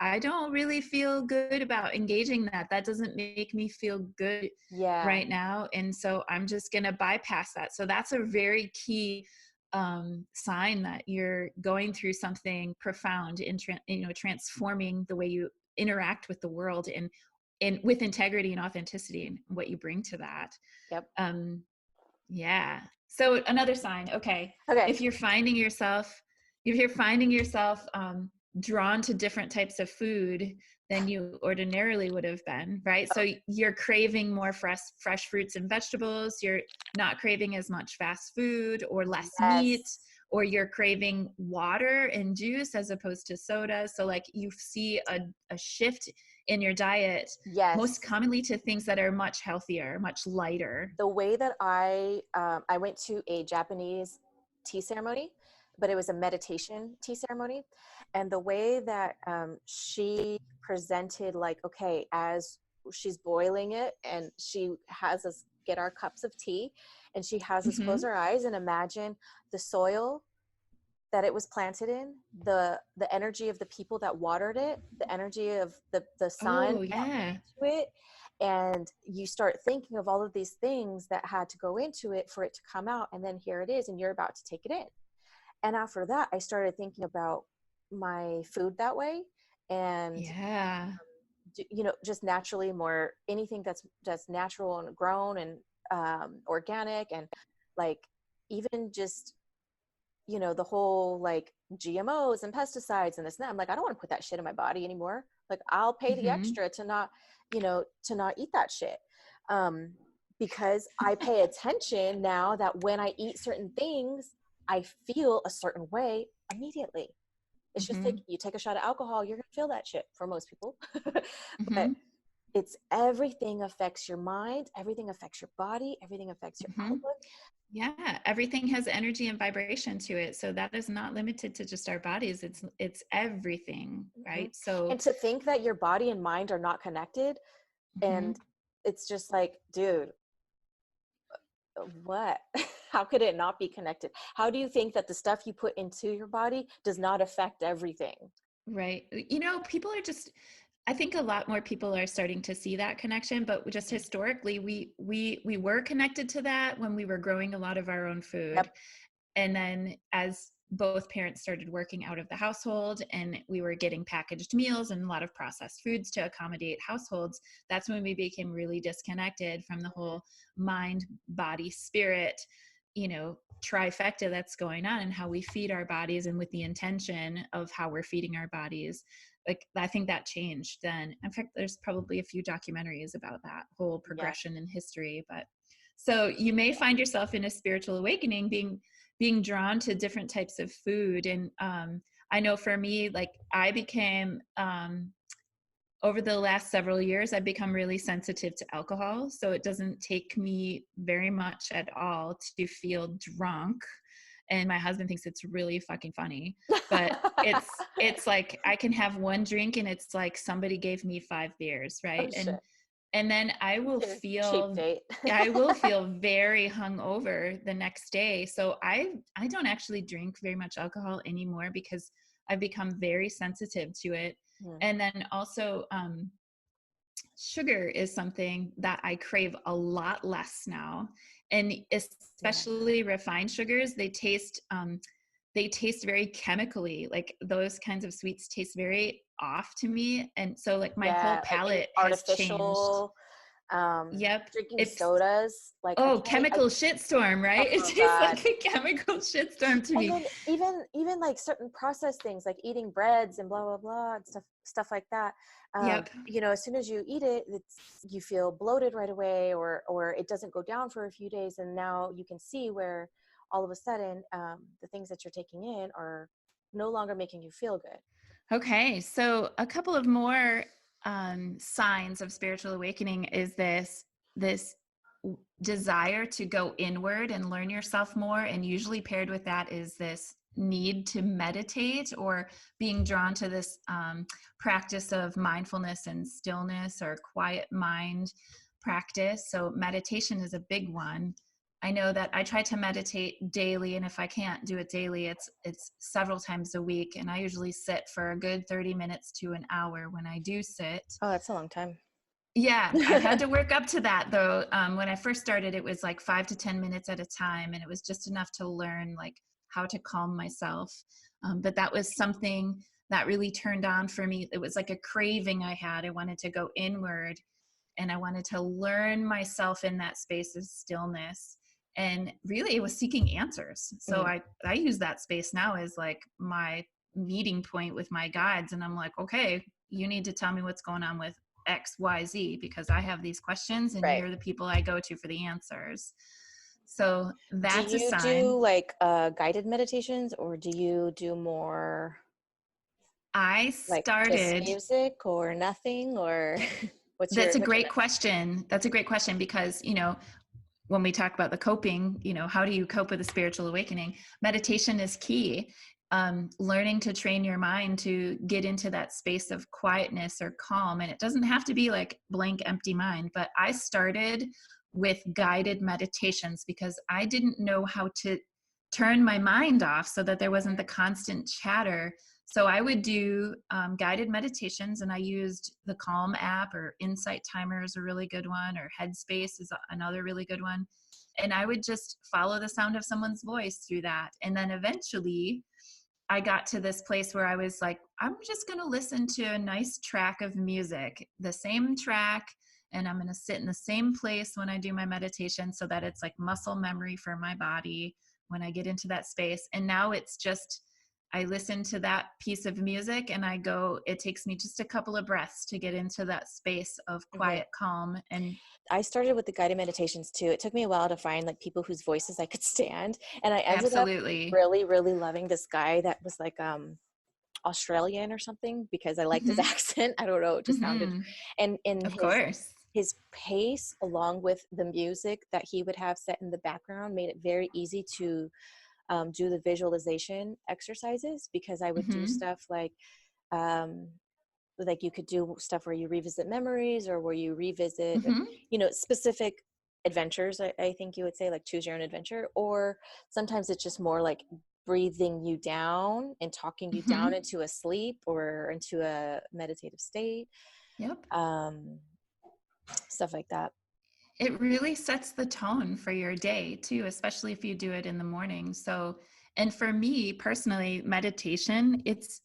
I don't really feel good about engaging that doesn't make me feel good Yeah. right now, and so I'm just going to bypass that. So that's a very key sign that you're going through something profound in transforming the way you interact with the world, and with integrity and authenticity and what you bring to that. Yep. um yeah. So another sign, okay, Okay. if you're finding yourself drawn to different types of food than you ordinarily would have been, right? So you're craving more fresh fruits and vegetables. You're not craving as much fast food or less meat, Yes. or you're craving water and juice as opposed to soda. So like you see a shift in your diet, most Yes. commonly to things that are much healthier, much lighter. The way that I went to a Japanese tea ceremony, but it was a meditation tea ceremony, and the way that she presented, like, okay, as she's boiling it, and she has us get our cups of tea, and she has us close Mm-hmm. our eyes and imagine the soil that it was planted in, the energy of the people that watered it, the energy of the sun Oh, that went yeah. into it, and you start thinking of all of these things that had to go into it for it to come out, and then here it is, and you're about to take it in. And after that, I started thinking about my food that way, and Yeah. you know, just naturally more anything that's natural and grown and organic, and like even just, you know, the whole like GMOs and pesticides and this and that. I'm like, I don't want to put that shit in my body anymore. Like, I'll pay the Mm-hmm. extra to not, you know, to not eat that shit. Um, because I pay attention now that when I eat certain things, I feel a certain way immediately. It's just like Mm-hmm. you take a shot of alcohol, you're gonna feel that shit for most people. But Mm-hmm. it's everything affects your mind, everything affects your body, everything affects your Mm-hmm. outlook. Yeah, everything has energy and vibration to it. So that is not limited to just our bodies. It's everything, Hmm. right? So, And to think that your body and mind are not connected, mm-hmm. and it's just like, dude, what? How could it not be connected? How do you think that the stuff you put into your body does not affect everything? Right. People are just, I think a lot more people are starting to see that connection, but just historically, we were connected to that when we were growing a lot of our own food. Yep. And then as both parents started working out of the household and we were getting packaged meals and a lot of processed foods to accommodate households, that's when we became really disconnected from the whole mind, body, spirit, trifecta that's going on, and how we feed our bodies and with the intention of how we're feeding our bodies. Like, I think that changed then. In fact, there's probably a few documentaries about that whole Yes. progression in history. But so you may find yourself in a spiritual awakening being drawn to different types of food. And I know for me, like, I became over the last several years, I've become really sensitive to alcohol. So it doesn't take me very much at all to feel drunk. And my husband thinks it's really fucking funny. But it's like I can have one drink and it's like somebody gave me 5 beers, Oh right? shit. And then Cheap date. I will feel very hungover the next day. So I don't actually drink very much alcohol anymore because I've become very sensitive to it. Hmm. And then also sugar is something that I crave a lot less now. And Yeah. especially refined sugars, they taste very chemically. Like, those kinds of sweets taste very off to me. And so like my whole Yeah, like any palate has changed. artificial Yep. drinking It's sodas. Like I Oh, can't I chemical shitstorm, right? It oh tastes god. like a chemical shitstorm to And me. then even like certain processed things like eating breads and blah blah blah and stuff like that. Yep. You know, as soon as you eat it, you feel bloated right away, or it doesn't go down for a few days, and now you can see where all of a sudden the things that you're taking in are no longer making you feel good. Okay. So a couple of more signs of spiritual awakening is this desire to go inward and learn yourself more. And usually paired with that is this need to meditate, or being drawn to this practice of mindfulness and stillness, or quiet mind practice. So meditation is a big one. I know that I try to meditate daily, and if I can't do it daily, it's several times a week, and I usually sit for a good 30 minutes to an hour when I do sit. Oh, that's a long time. Yeah, I've had to work up to that though. When I first started, it was like 5 to 10 minutes at a time, and it was just enough to learn like how to calm myself. But that was something that really turned on for me. It was like a craving I had. I wanted to go inward, and I wanted to learn myself in that space of stillness. And really, it was seeking answers. So Mm. I use that space now as like my meeting point with my guides, and I'm like, okay, you need to tell me what's going on with XYZ, because I have these questions and Right. you're the people I go to for the answers. So Do that's a you do sign. like guided meditations, or do you do more I like just started, music or nothing, or that's a what's your great method? question. That's a great question because, when we talk about the coping, how do you cope with a spiritual awakening? Meditation is key. Learning to train your mind to get into that space of quietness or calm. And it doesn't have to be like blank, empty mind, but I started with guided meditations because I didn't know how to turn my mind off so that there wasn't the constant chatter. So I would do guided meditations, and I used the Calm app, or Insight Timer is a really good one, or Headspace is another really good one. And I would just follow the sound of someone's voice through that. And then eventually I got to this place where I was like, I'm just going to listen to a nice track of music, the same track, and I'm going to sit in the same place when I do my meditation so that it's like muscle memory for my body when I get into that space. And now it's just, I listen to that piece of music and I go, it takes me just a couple of breaths to get into that space of Mhm. quiet calm. And I started with the guided meditations too. It took me a while to find like people whose voices I could stand, and I ended up absolutely. really, really loving this guy that was like Australian or something, because I liked his Mm-hmm. accent. I don't know, it just sounded, Mm-hmm. and in Of course. his pace along with the music that he would have set in the background made it very easy to do the visualization exercises, because I would do Mm-hmm. stuff um, like you could do stuff where you revisit memories, or where you revisit, Mm-hmm. specific adventures. I think you would say, like, choose your own adventure, or sometimes it's just more like breathing you down and talking you Mm-hmm. down into a sleep or into a meditative state, Yep. um, stuff like that. It really sets the tone for your day too, especially if you do it in the morning. So, and for me personally, meditation, it's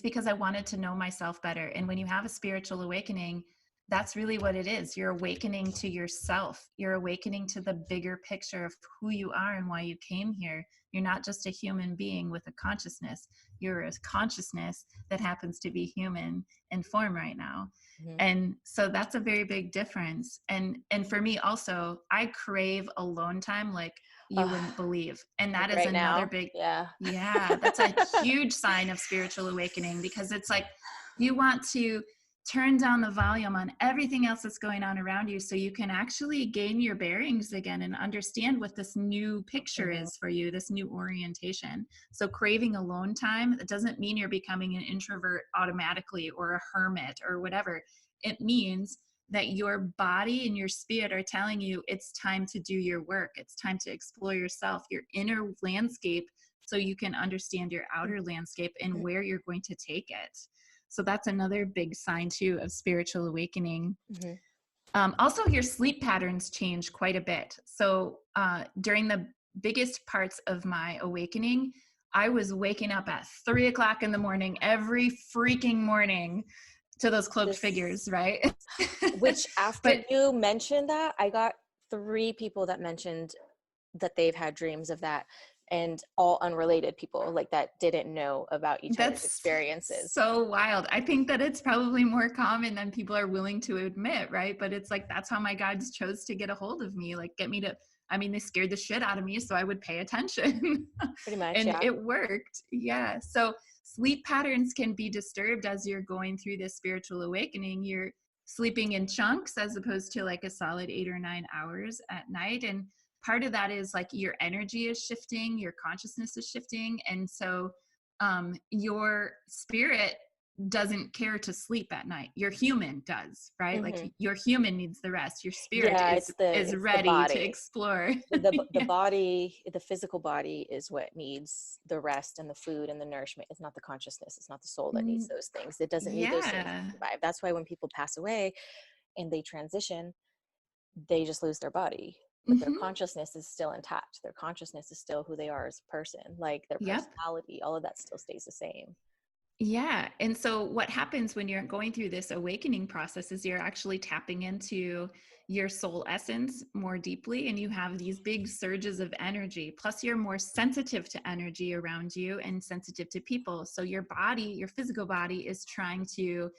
because I wanted to know myself better. And when you have a spiritual awakening, that's really what it is. You're awakening to yourself. You're awakening to the bigger picture of who you are and why you came here. You're not just a human being with a consciousness. You're a consciousness that happens to be human in form right now. Hmm. And so that's a very big difference. And for me also, I crave alone time like you Oh, wouldn't believe. And like that is right another now, big, yeah. yeah, that's a huge sign of spiritual awakening, because it's like you want to turn down the volume on everything else that's going on around you so you can actually gain your bearings again and understand what this new picture Hmm. is for you, this new orientation. So craving alone time, it doesn't mean you're becoming an introvert automatically or a hermit or whatever. It means that your body and your spirit are telling you it's time to do your work. It's time to explore yourself, your inner landscape, so you can understand your outer landscape and where you're going to take it. So that's another big sign too of spiritual awakening. Hmm. Also, your sleep patterns change quite a bit. So during the biggest parts of my awakening, I was waking up at 3 o'clock in the morning every freaking morning to those cloaked This, figures, right? which after But you mentioned that, I got three people that mentioned that they've had dreams of that, and all unrelated people, like, that didn't know about each other's that's experiences. so wild. I think that it's probably more common than people are willing to admit, right? But it's like that's how my guides chose to get a hold of me, like get me to, I mean, they scared the shit out of me so I would pay attention. Pretty much, And yeah. it worked. Yeah. So sleep patterns can be disturbed as you're going through this spiritual awakening. You're sleeping in chunks as opposed to like a solid 8 or 9 hours at night. And part of that is like your energy is shifting, your consciousness is shifting. And so your spirit doesn't care to sleep at night. Your human does, right? Like Hmm. your human needs the rest. Your spirit Yeah, is it's the ready to body. explore. The Yeah. body, the physical body, is what needs the rest and the food and the nourishment. It's not the consciousness, it's not the soul that needs Mm, those things. It doesn't need those things to yeah. survive. That's why when people pass away and they transition, they just lose their body, but their Hmm. consciousness is still intact. Their consciousness is still who they are as a person, like their Yep. personality, all of that still stays the same. Yeah. And so what happens when you're going through this awakening process is you're actually tapping into your soul essence more deeply, and you have these big surges of energy. Plus you're more sensitive to energy around you and sensitive to people. So your body, your physical body is trying to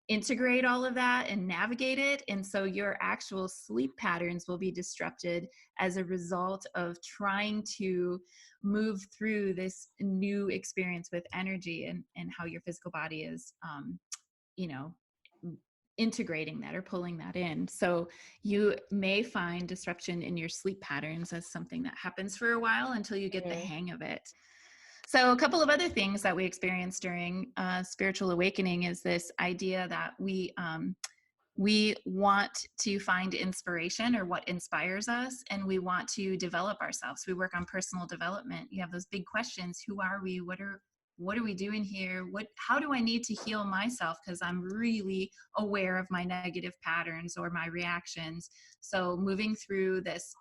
integrate all of that and navigate it. And so your actual sleep patterns will be disrupted as a result of trying to move through this new experience with energy, and how your physical body is, you know, integrating that or pulling that in. So you may find disruption in your sleep patterns as something that happens for a while until you get the Mhm. hang of it. So, a couple of other things that we experience during spiritual awakening is this idea that we want to find inspiration or what inspires us, and we want to develop ourselves. We work on personal development. You have those big questions: who are we? What are we doing here? How do I need to heal myself, because I'm really aware of my negative patterns or my reactions. So moving through this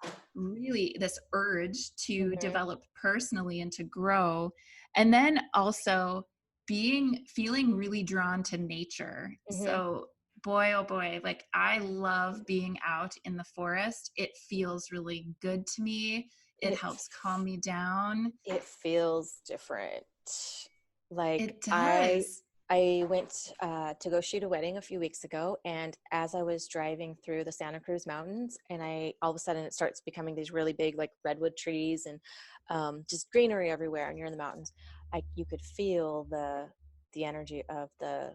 urge to Mhm. develop personally and to grow, and then also feeling really drawn to nature. Mhm. So boy, oh boy, like I love being out in the forest. It feels really good to me. It It helps calm me down. it feels different. Like It does. I went to go shoot a wedding a few weeks ago, and as I was driving through the Santa Cruz Mountains, and I all of a sudden it starts becoming these really big like redwood trees and just greenery everywhere, and you're in the mountains. You could feel the energy of the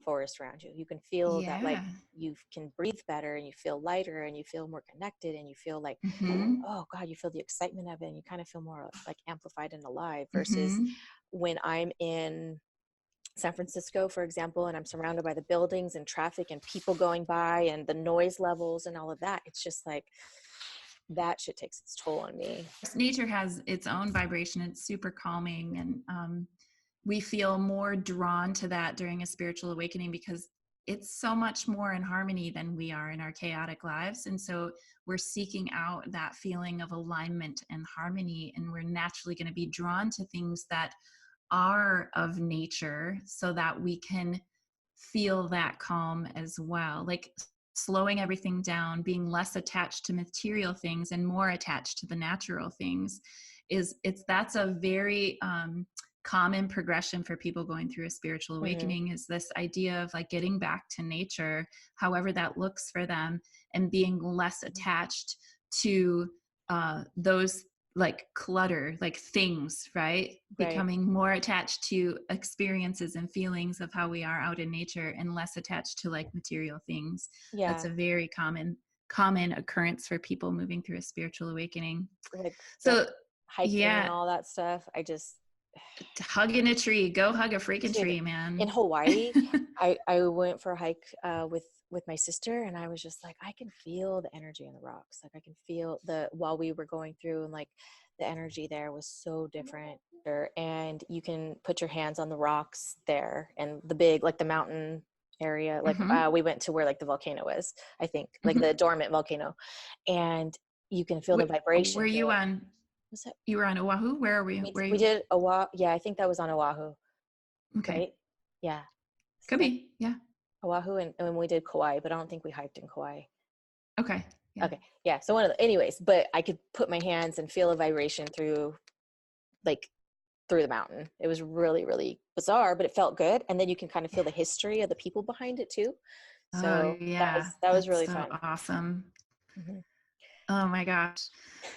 forest around you. You can feel that like Yeah. you can breathe better, and you feel lighter, and you feel more connected, and you feel like, Mhm. oh God, you feel the excitement of it, and you kind of feel more like amplified and alive versus Mhm. when I'm in San Francisco, for example, and I'm surrounded by the buildings and traffic and people going by and the noise levels and all of that. It's just like that shit takes its toll on me. Nature has its own vibration. It's super calming, and we feel more drawn to that during a spiritual awakening because it's so much more in harmony than we are in our chaotic lives. And so we're seeking out that feeling of alignment and harmony, and we're naturally going to be drawn to things that are of nature so that we can feel that calm as well. Like slowing everything down, being less attached to material things and more attached to the natural things, that's a very common progression for people going through a spiritual Mm-hmm. awakening, is this idea of like getting back to nature, however that looks for them, and being less attached to those like clutter, like things, right? Right. Becoming more attached to experiences and feelings of how we are out in nature, and less attached to like material things. That's Yeah. a very common occurrence for people moving through a spiritual awakening. Like the So hiking and yeah, all that stuff. I just, hugging a tree, go hug a freaking dude, tree, in man. Hawaii, I went for a hike with my sister, and I was just like, I can feel the energy in the rocks. Like I can feel the while we were going through, and like the energy there was so different. And you can put your hands on the rocks there, and the big like the mountain area. Like Hmm. we went to where like the volcano is, I think, like the Hmm. dormant volcano, and you can feel the Where vibration through you it. on? Was it? You were on Oahu? Where are we? Where are We you? did Oahu. Yeah, I think that was on Oahu, Okay, right? Yeah. could So be. Yeah. Oahu, and we did Kauai, but I don't think we hiked in Kauai. Okay. Yeah. Okay, yeah. So one of the, anyways, but I could put my hands and feel a vibration through, like, through the mountain. It was really, really bizarre, but it felt good. And then you can kind of feel the history of the people behind it too. Oh So yeah, that was that's really so fun. awesome. Hmm. Oh my gosh.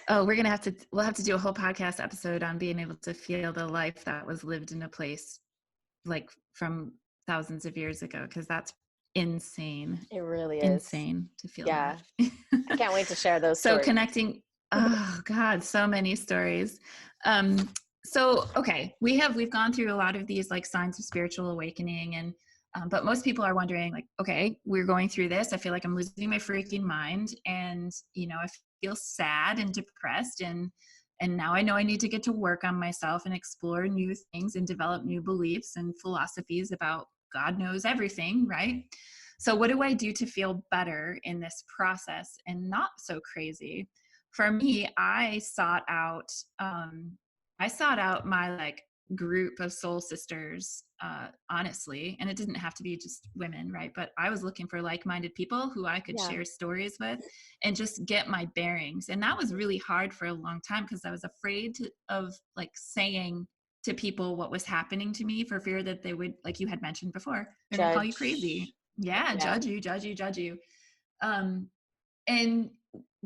Oh, we'll have to do a whole podcast episode on being able to feel the life that was lived in a place like from thousands of years ago, because that's insane. It really is. Insane to feel Yeah, that. I can't wait to share those So stories. connecting, oh God, so many stories. Um, so okay, we've gone through a lot of these like signs of spiritual awakening, and but most people are wondering like, okay, we're going through this. I feel like I'm losing my freaking mind, and I feel sad and depressed, and now I know I need to get to work on myself and explore new things and develop new beliefs and philosophies about God knows everything, right? So what do I do to feel better in this process and not so crazy? For me, I sought out my like group of soul sisters, honestly. And it didn't have to be just women, right? But I was looking for like-minded people who I could Yeah. share stories with and just get my bearings. And that was really hard for a long time because I was afraid of like saying to people what was happening to me for fear that they would, like you had mentioned before, they're going to call you Judge. crazy. Yeah, Yeah. judge you. Um, and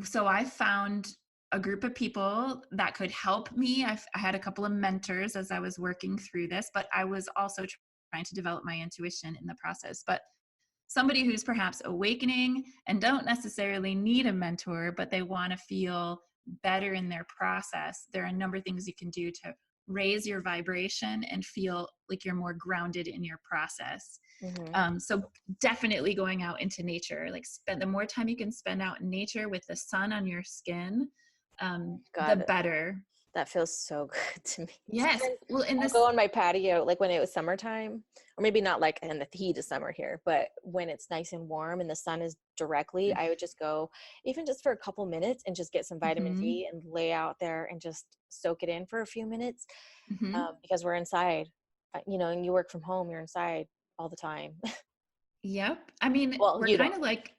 so I found a group of people that could help me. I had a couple of mentors as I was working through this, but I was also trying to develop my intuition in the process. But somebody who's perhaps awakening and don't necessarily need a mentor, but they want to feel better in their process, there are a number of things you can do to raise your vibration and feel like you're more grounded in your process. So definitely going out into nature, like the more time you can spend out in nature with the sun on your skin, the God, better. that feels so good to me. Yes. Sometimes Well, in I'll this, go on my patio, like when it was summertime, or maybe not like in the heat of summer here, but when it's nice and warm and the sun is directly, I would just go, even just for a couple minutes, and just get some vitamin mm-hmm, D and lay out there and just soak it in for a few minutes, mm-hmm. because we're inside, and you work from home, you're inside all the time. Yep. I mean, Well, we're you kind don't. of like,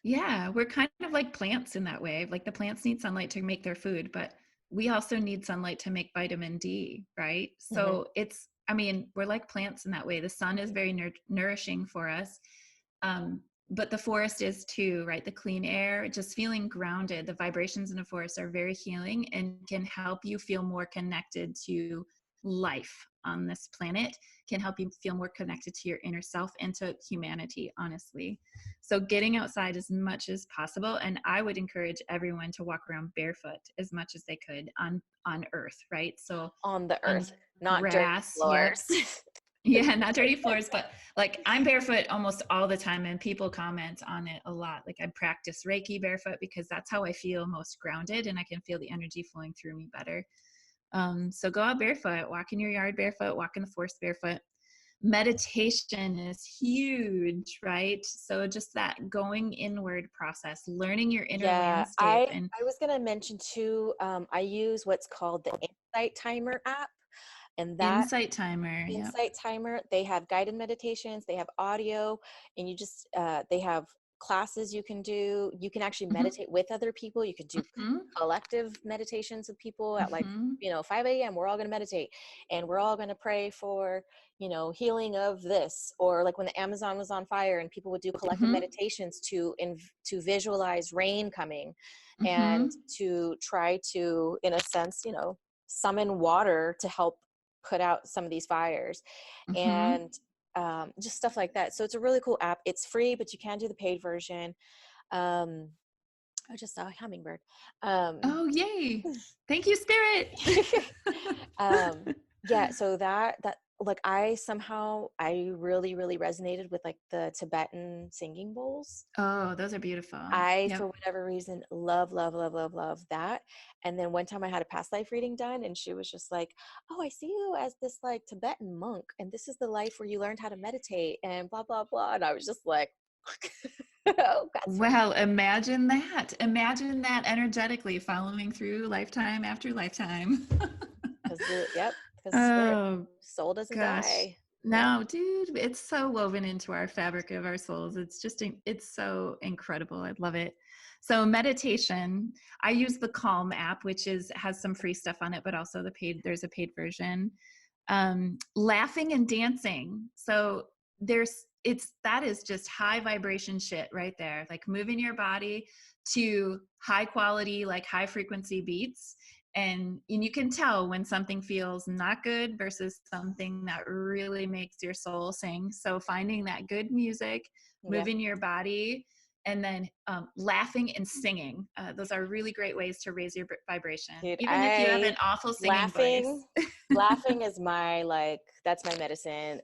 yeah, we're kind of like plants in that way. Like the plants need sunlight to make their food, but we also need sunlight to make vitamin D, right? Hmm. So I mean, we're like plants in that way. The sun is very nourishing for us. Um, but the forest is too, right? The clean air, just feeling grounded. The vibrations in the forest are very healing and can help you feel more connected to life on this planet, can help you feel more connected to your inner self and to humanity, honestly. So getting outside as much as possible. And I would encourage everyone to walk around barefoot as much as they could on earth, right? So On the on earth, not dirty grass, yep. floors. Yeah, not dirty floors, but like I'm barefoot almost all the time and people comment on it a lot. Like I practice Reiki barefoot because that's how I feel most grounded and I can feel the energy flowing through me better. So go out barefoot, walk in your yard barefoot, walk in the forest barefoot. Meditation is huge, right? So just that going inward process, learning your inner Yeah, landscape I and I was gonna mention too. I use what's called the Insight Timer app, and that insight timer. Yep. Insight Timer, they have guided meditations, they have audio, and they have classes you can do. You can actually Mm-hmm. meditate with other people. You could do Mm-hmm. collective meditations with people at like, Mm-hmm. 5 a.m. We're all going to meditate, and we're all going to pray for, healing of this. Or like when the Amazon was on fire and people would do collective Mm-hmm. meditations to visualize rain coming, Mm-hmm. and to try to, in a sense, summon water to help put out some of these fires, Mm-hmm. and just stuff like that. So it's a really cool app. It's free, but you can do the paid version. um, I just saw a hummingbird. Oh, yay. Thank you, Spirit. um, yeah, so that like I really really resonated with like the Tibetan singing bowls. Oh, those are beautiful. I, Yep. for whatever reason, love, love, love, love, love that. And then one time I had a past life reading done, and she was just like, "Oh, I see you as this like Tibetan monk, and this is the life where you learned how to meditate, and blah, blah, blah." And I was just like, "Oh, that's right." Well, imagine that. Imagine that energetically following through lifetime after lifetime. Because the spirit Oh, soul doesn't gosh. die. Yep. No, dude, it's so woven into our fabric of our souls. It's so incredible. I love it. So meditation, I use the Calm app, which has some free stuff on it, but also there's a paid version. Laughing and dancing. So that is just high vibration shit right there. Like moving your body to high quality, like high frequency beats. And you can tell when something feels not good versus something that really makes your soul sing. So finding that good music, Yeah. moving your body, and then laughing and singing. Those are really great ways to raise your vibration, Dude, even if you have I an awful singing voice. laughing laughing is my like that's my medicine.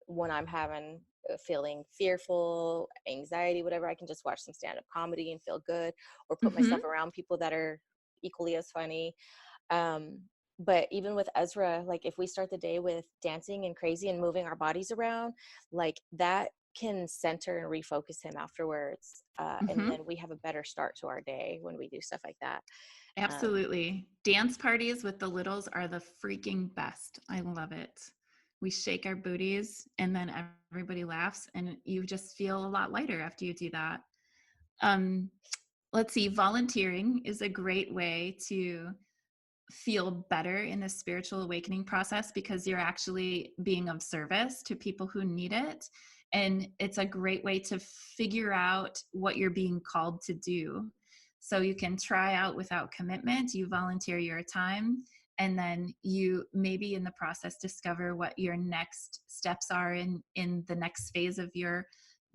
When I'm having feeling fearful, anxiety, whatever, I can just watch some stand-up comedy and feel good, or put Mm-hmm. myself around people that are equally as funny. um but even with Ezra, like if we start the day with dancing and crazy and moving our bodies around, like that can center and refocus him afterwards, and Mm-hmm. then we have a better start to our day when we do stuff like that. Absolutely. Dance parties with the littles are the freaking best. I love it. We shake our booties and then everybody laughs and you just feel a lot lighter after you do that. Um, let's see, volunteering is a great way to feel better in the spiritual awakening process because you're actually being of service to people who need it. And it's a great way to figure out what you're being called to do. So you can try out without commitment, you volunteer your time, and then you maybe in the process discover what your next steps are in the next phase of your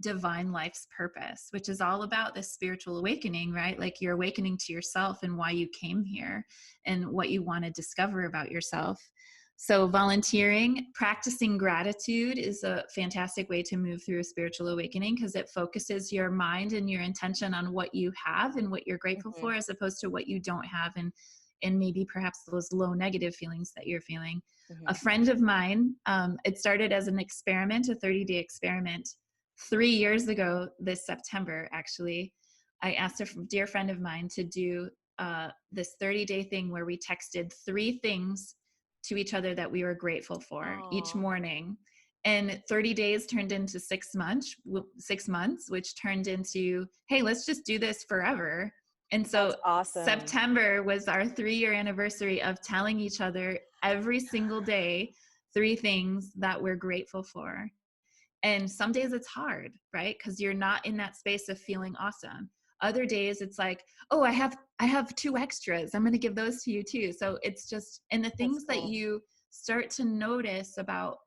divine life's purpose, which is all about this spiritual awakening, right? Like you're awakening to yourself and why you came here and what you want to discover about yourself. So, volunteering, practicing gratitude is a fantastic way to move through a spiritual awakening because it focuses your mind and your intention on what you have and what you're grateful Mm-hmm. for, as opposed to what you don't have and maybe perhaps those low negative feelings that you're feeling. Mm-hmm. A friend of mine, it started as an experiment, a 30-day experiment. 3 years ago, this September, actually, I asked a dear friend of mine to do this 30-day thing where we texted 3 things to each other that we were grateful for each Oh, morning. And 30 days turned into 6 months, 6 months, which turned into, hey, let's just do this forever. And that's so awesome. September was our 3-year anniversary of telling each other every single day 3 things that we're grateful for. And some days it's hard, right? Because you're not in that space of feeling awesome. Other days it's like, oh, I have 2 extras. I'm going to give those to you too. So it's just, and the That's things that cool. you start to notice about,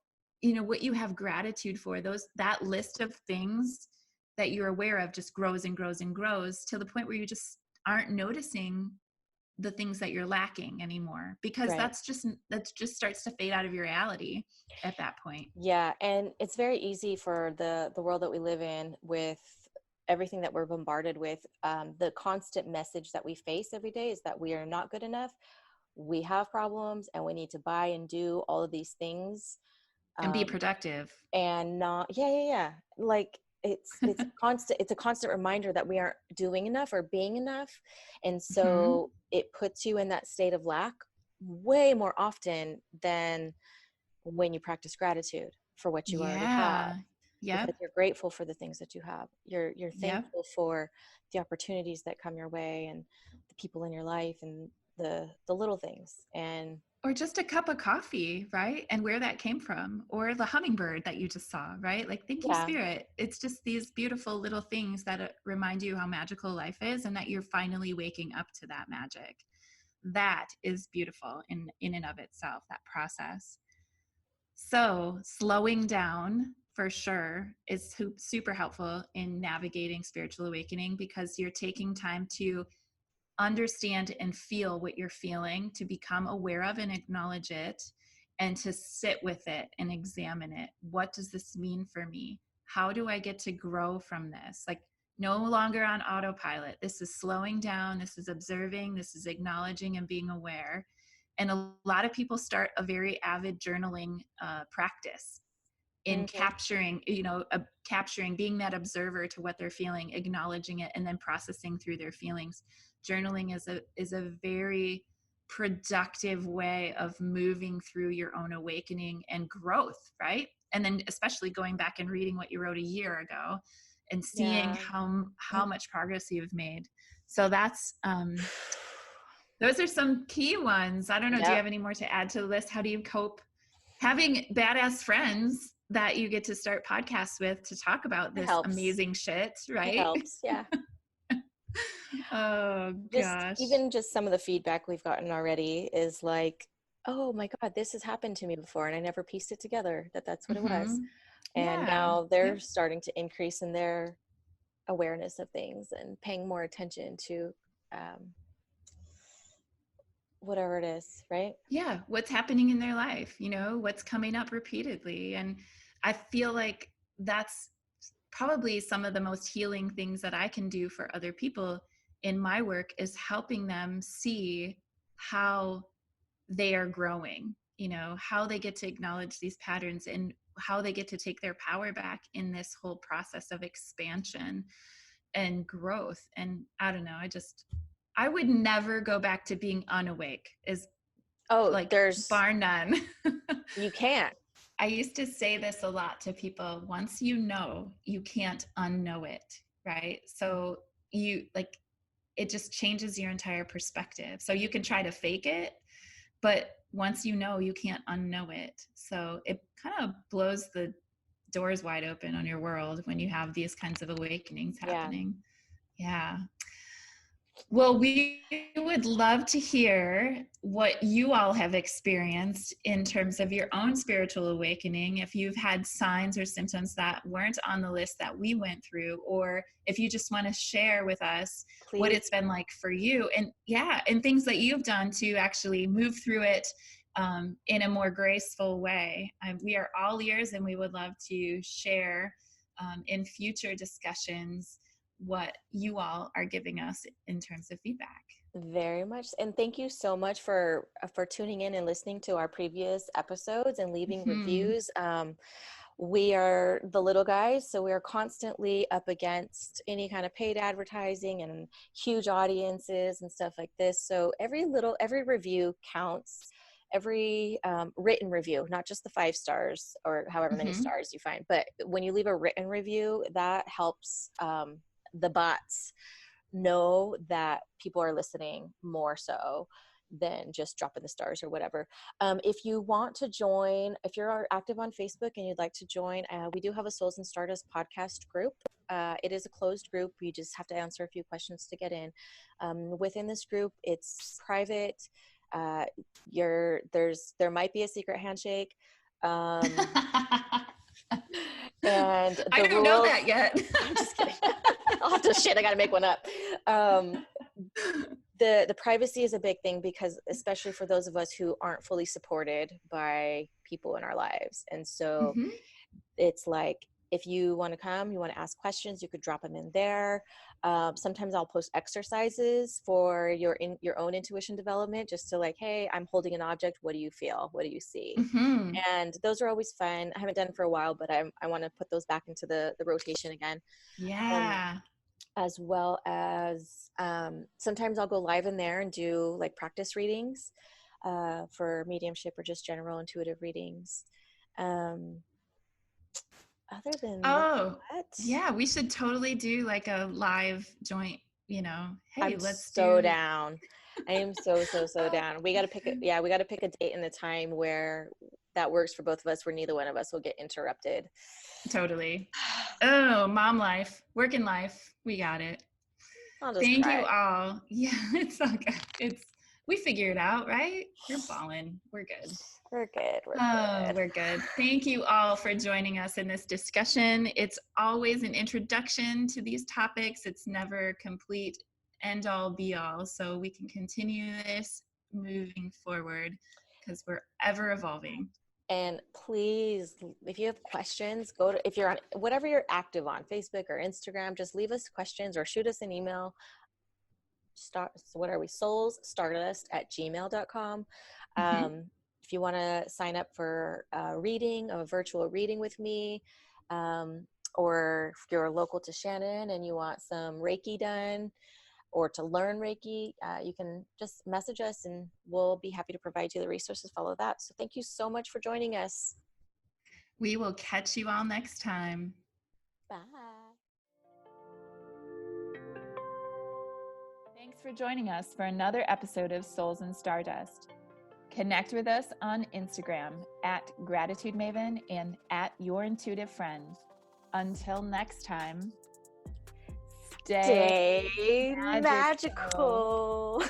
what you have gratitude for, that list of things that you're aware of just grows and grows and grows to the point where you just aren't noticing the things that you're lacking anymore, because Right. that just starts to fade out of your reality at that point. Yeah, and it's very easy for the world that we live in with everything that we're bombarded with. The constant message that we face every day is that we are not good enough. We have problems, and we need to buy and do all of these things, And be um, productive. and not. Yeah, yeah, yeah. Like it's constant. It's a constant reminder that we aren't doing enough or being enough, and Hmm. so it puts you in that state of lack way more often than when you practice gratitude for what you already have, Yeah. because Yep. you're grateful for the things that you have. You're Yep. thankful for the opportunities that come your way and the people in your life and the little things. And Or just a cup of coffee, right? And where that came from, or the hummingbird that you just saw, right? Like, thank you, yeah, Spirit. It's just these beautiful little things that remind you how magical life is and that you're finally waking up to that magic. That is beautiful in and of itself, that process. So, slowing down for sure is super helpful in navigating spiritual awakening because you're taking time to understand and feel what you're feeling, to become aware of and acknowledge it, and to sit with it and examine it. What does this mean for me? How do I get to grow from this? Like, no longer on autopilot. This is slowing down. This is observing. This is acknowledging and being aware. And a lot of people start a very avid journaling practice in mm-hmm. capturing, capturing, being that observer to what they're feeling, acknowledging it, and then processing through their feelings. Journaling is a very productive way of moving through your own awakening and growth, right? And then especially going back and reading what you wrote a year ago and seeing Yeah. how much progress you've made. So those are some key ones. I don't know. Do you Yep. have any more to add to the list? How do you cope having badass friends that you get to start podcasts with to talk about It this helps. amazing shit, It right? helps. Yeah. Oh Just gosh. even just some of the feedback we've gotten already is like, oh my God, this has happened to me before, and I never pieced it together that that's what it was. Mm-hmm. And Yeah. now they're Yep. starting to increase in their awareness of things and paying more attention to um, whatever it is, right? Yeah. What's happening in their life, what's coming up repeatedly. And I feel like that's probably some of the most healing things that I can do for other people in my work is helping them see how they are growing, how they get to acknowledge these patterns and how they get to take their power back in this whole process of expansion and growth. And I don't know, I would never go back to being unawake, is Oh, like there's, bar none. you can't. I used to say this a lot to people. Once you know, you can't unknow it, right? So you like, it just changes your entire perspective. So you can try to fake it, but once you know, you can't unknow it. So it kind of blows the doors wide open on your world when you have these kinds of awakenings Yeah. happening. Yeah. Well, we would love to hear what you all have experienced in terms of your own spiritual awakening. If you've had signs or symptoms that weren't on the list that we went through, or if you just want to share with us what Please. it's been like for you, and and things that you've done to actually move through it in a more graceful way. We are all ears, and we would love to share in future discussions what you all are giving us in terms of feedback. Very much. And thank you so much for tuning in and listening to our previous episodes and leaving Mm-hmm. reviews. We are the little guys, so we are constantly up against any kind of paid advertising and huge audiences and stuff like this. So every review counts. Every written review, not just the 5 stars or however many Mm-hmm. stars you find, but when you leave a written review, that helps the bots know that people are listening more so than just dropping the stars or whatever. If you want to join, if you're active on Facebook and you'd like to join, we do have a Souls and Stardust podcast group. It is a closed group. You just have to answer a few questions to get in. Within this group, it's private. There might be a secret handshake. And I the don't know rules, that yet. I'm just kidding. I'll have to I gotta make one up. The privacy is a big thing, because especially for those of us who aren't fully supported by people in our lives. And so Mm-hmm. it's like, if you want to come, you want to ask questions, you could drop them in there. Sometimes I'll post exercises for your own intuition development, just to like, hey, I'm holding an object. What do you feel? What do you see? Mm-hmm. And those are always fun. I haven't done it for a while, but I want to put those back into the rotation again. Yeah. As well as sometimes I'll go live in there and do like practice readings for mediumship or just general intuitive readings. Other than Oh, that, yeah. We should totally do like a live joint, hey, I'm let's so do. down. I am so down. We got to pick we got to pick a date and a time where that works for both of us, where neither one of us will get interrupted. Totally. Oh, mom life, working life. We got it. I'll just Thank you cry. all. Yeah, it's all good. We figure it out, right? You're balling. We're good. We're good. We're Oh, good. we're good. Thank you all for joining us in this discussion. It's always an introduction to these topics. It's never complete end all be all. So we can continue this moving forward because we're ever evolving. And please, if you have questions, if you're on whatever you're active on, Facebook or Instagram, just leave us questions or shoot us an email. What are we? soulsstardust@gmail.com. Mm-hmm. If you want to sign up for a virtual reading with me, or if you're local to Shannon and you want some Reiki done, or to learn Reiki, you can just message us and we'll be happy to provide you the resources. Follow that. So thank you so much for joining us. We will catch you all next time. Bye. Thanks for joining us for another episode of Souls and Stardust. Connect with us on Instagram @GratitudeMaven and @YourIntuitiveFriend. Until next time, stay Stay magical.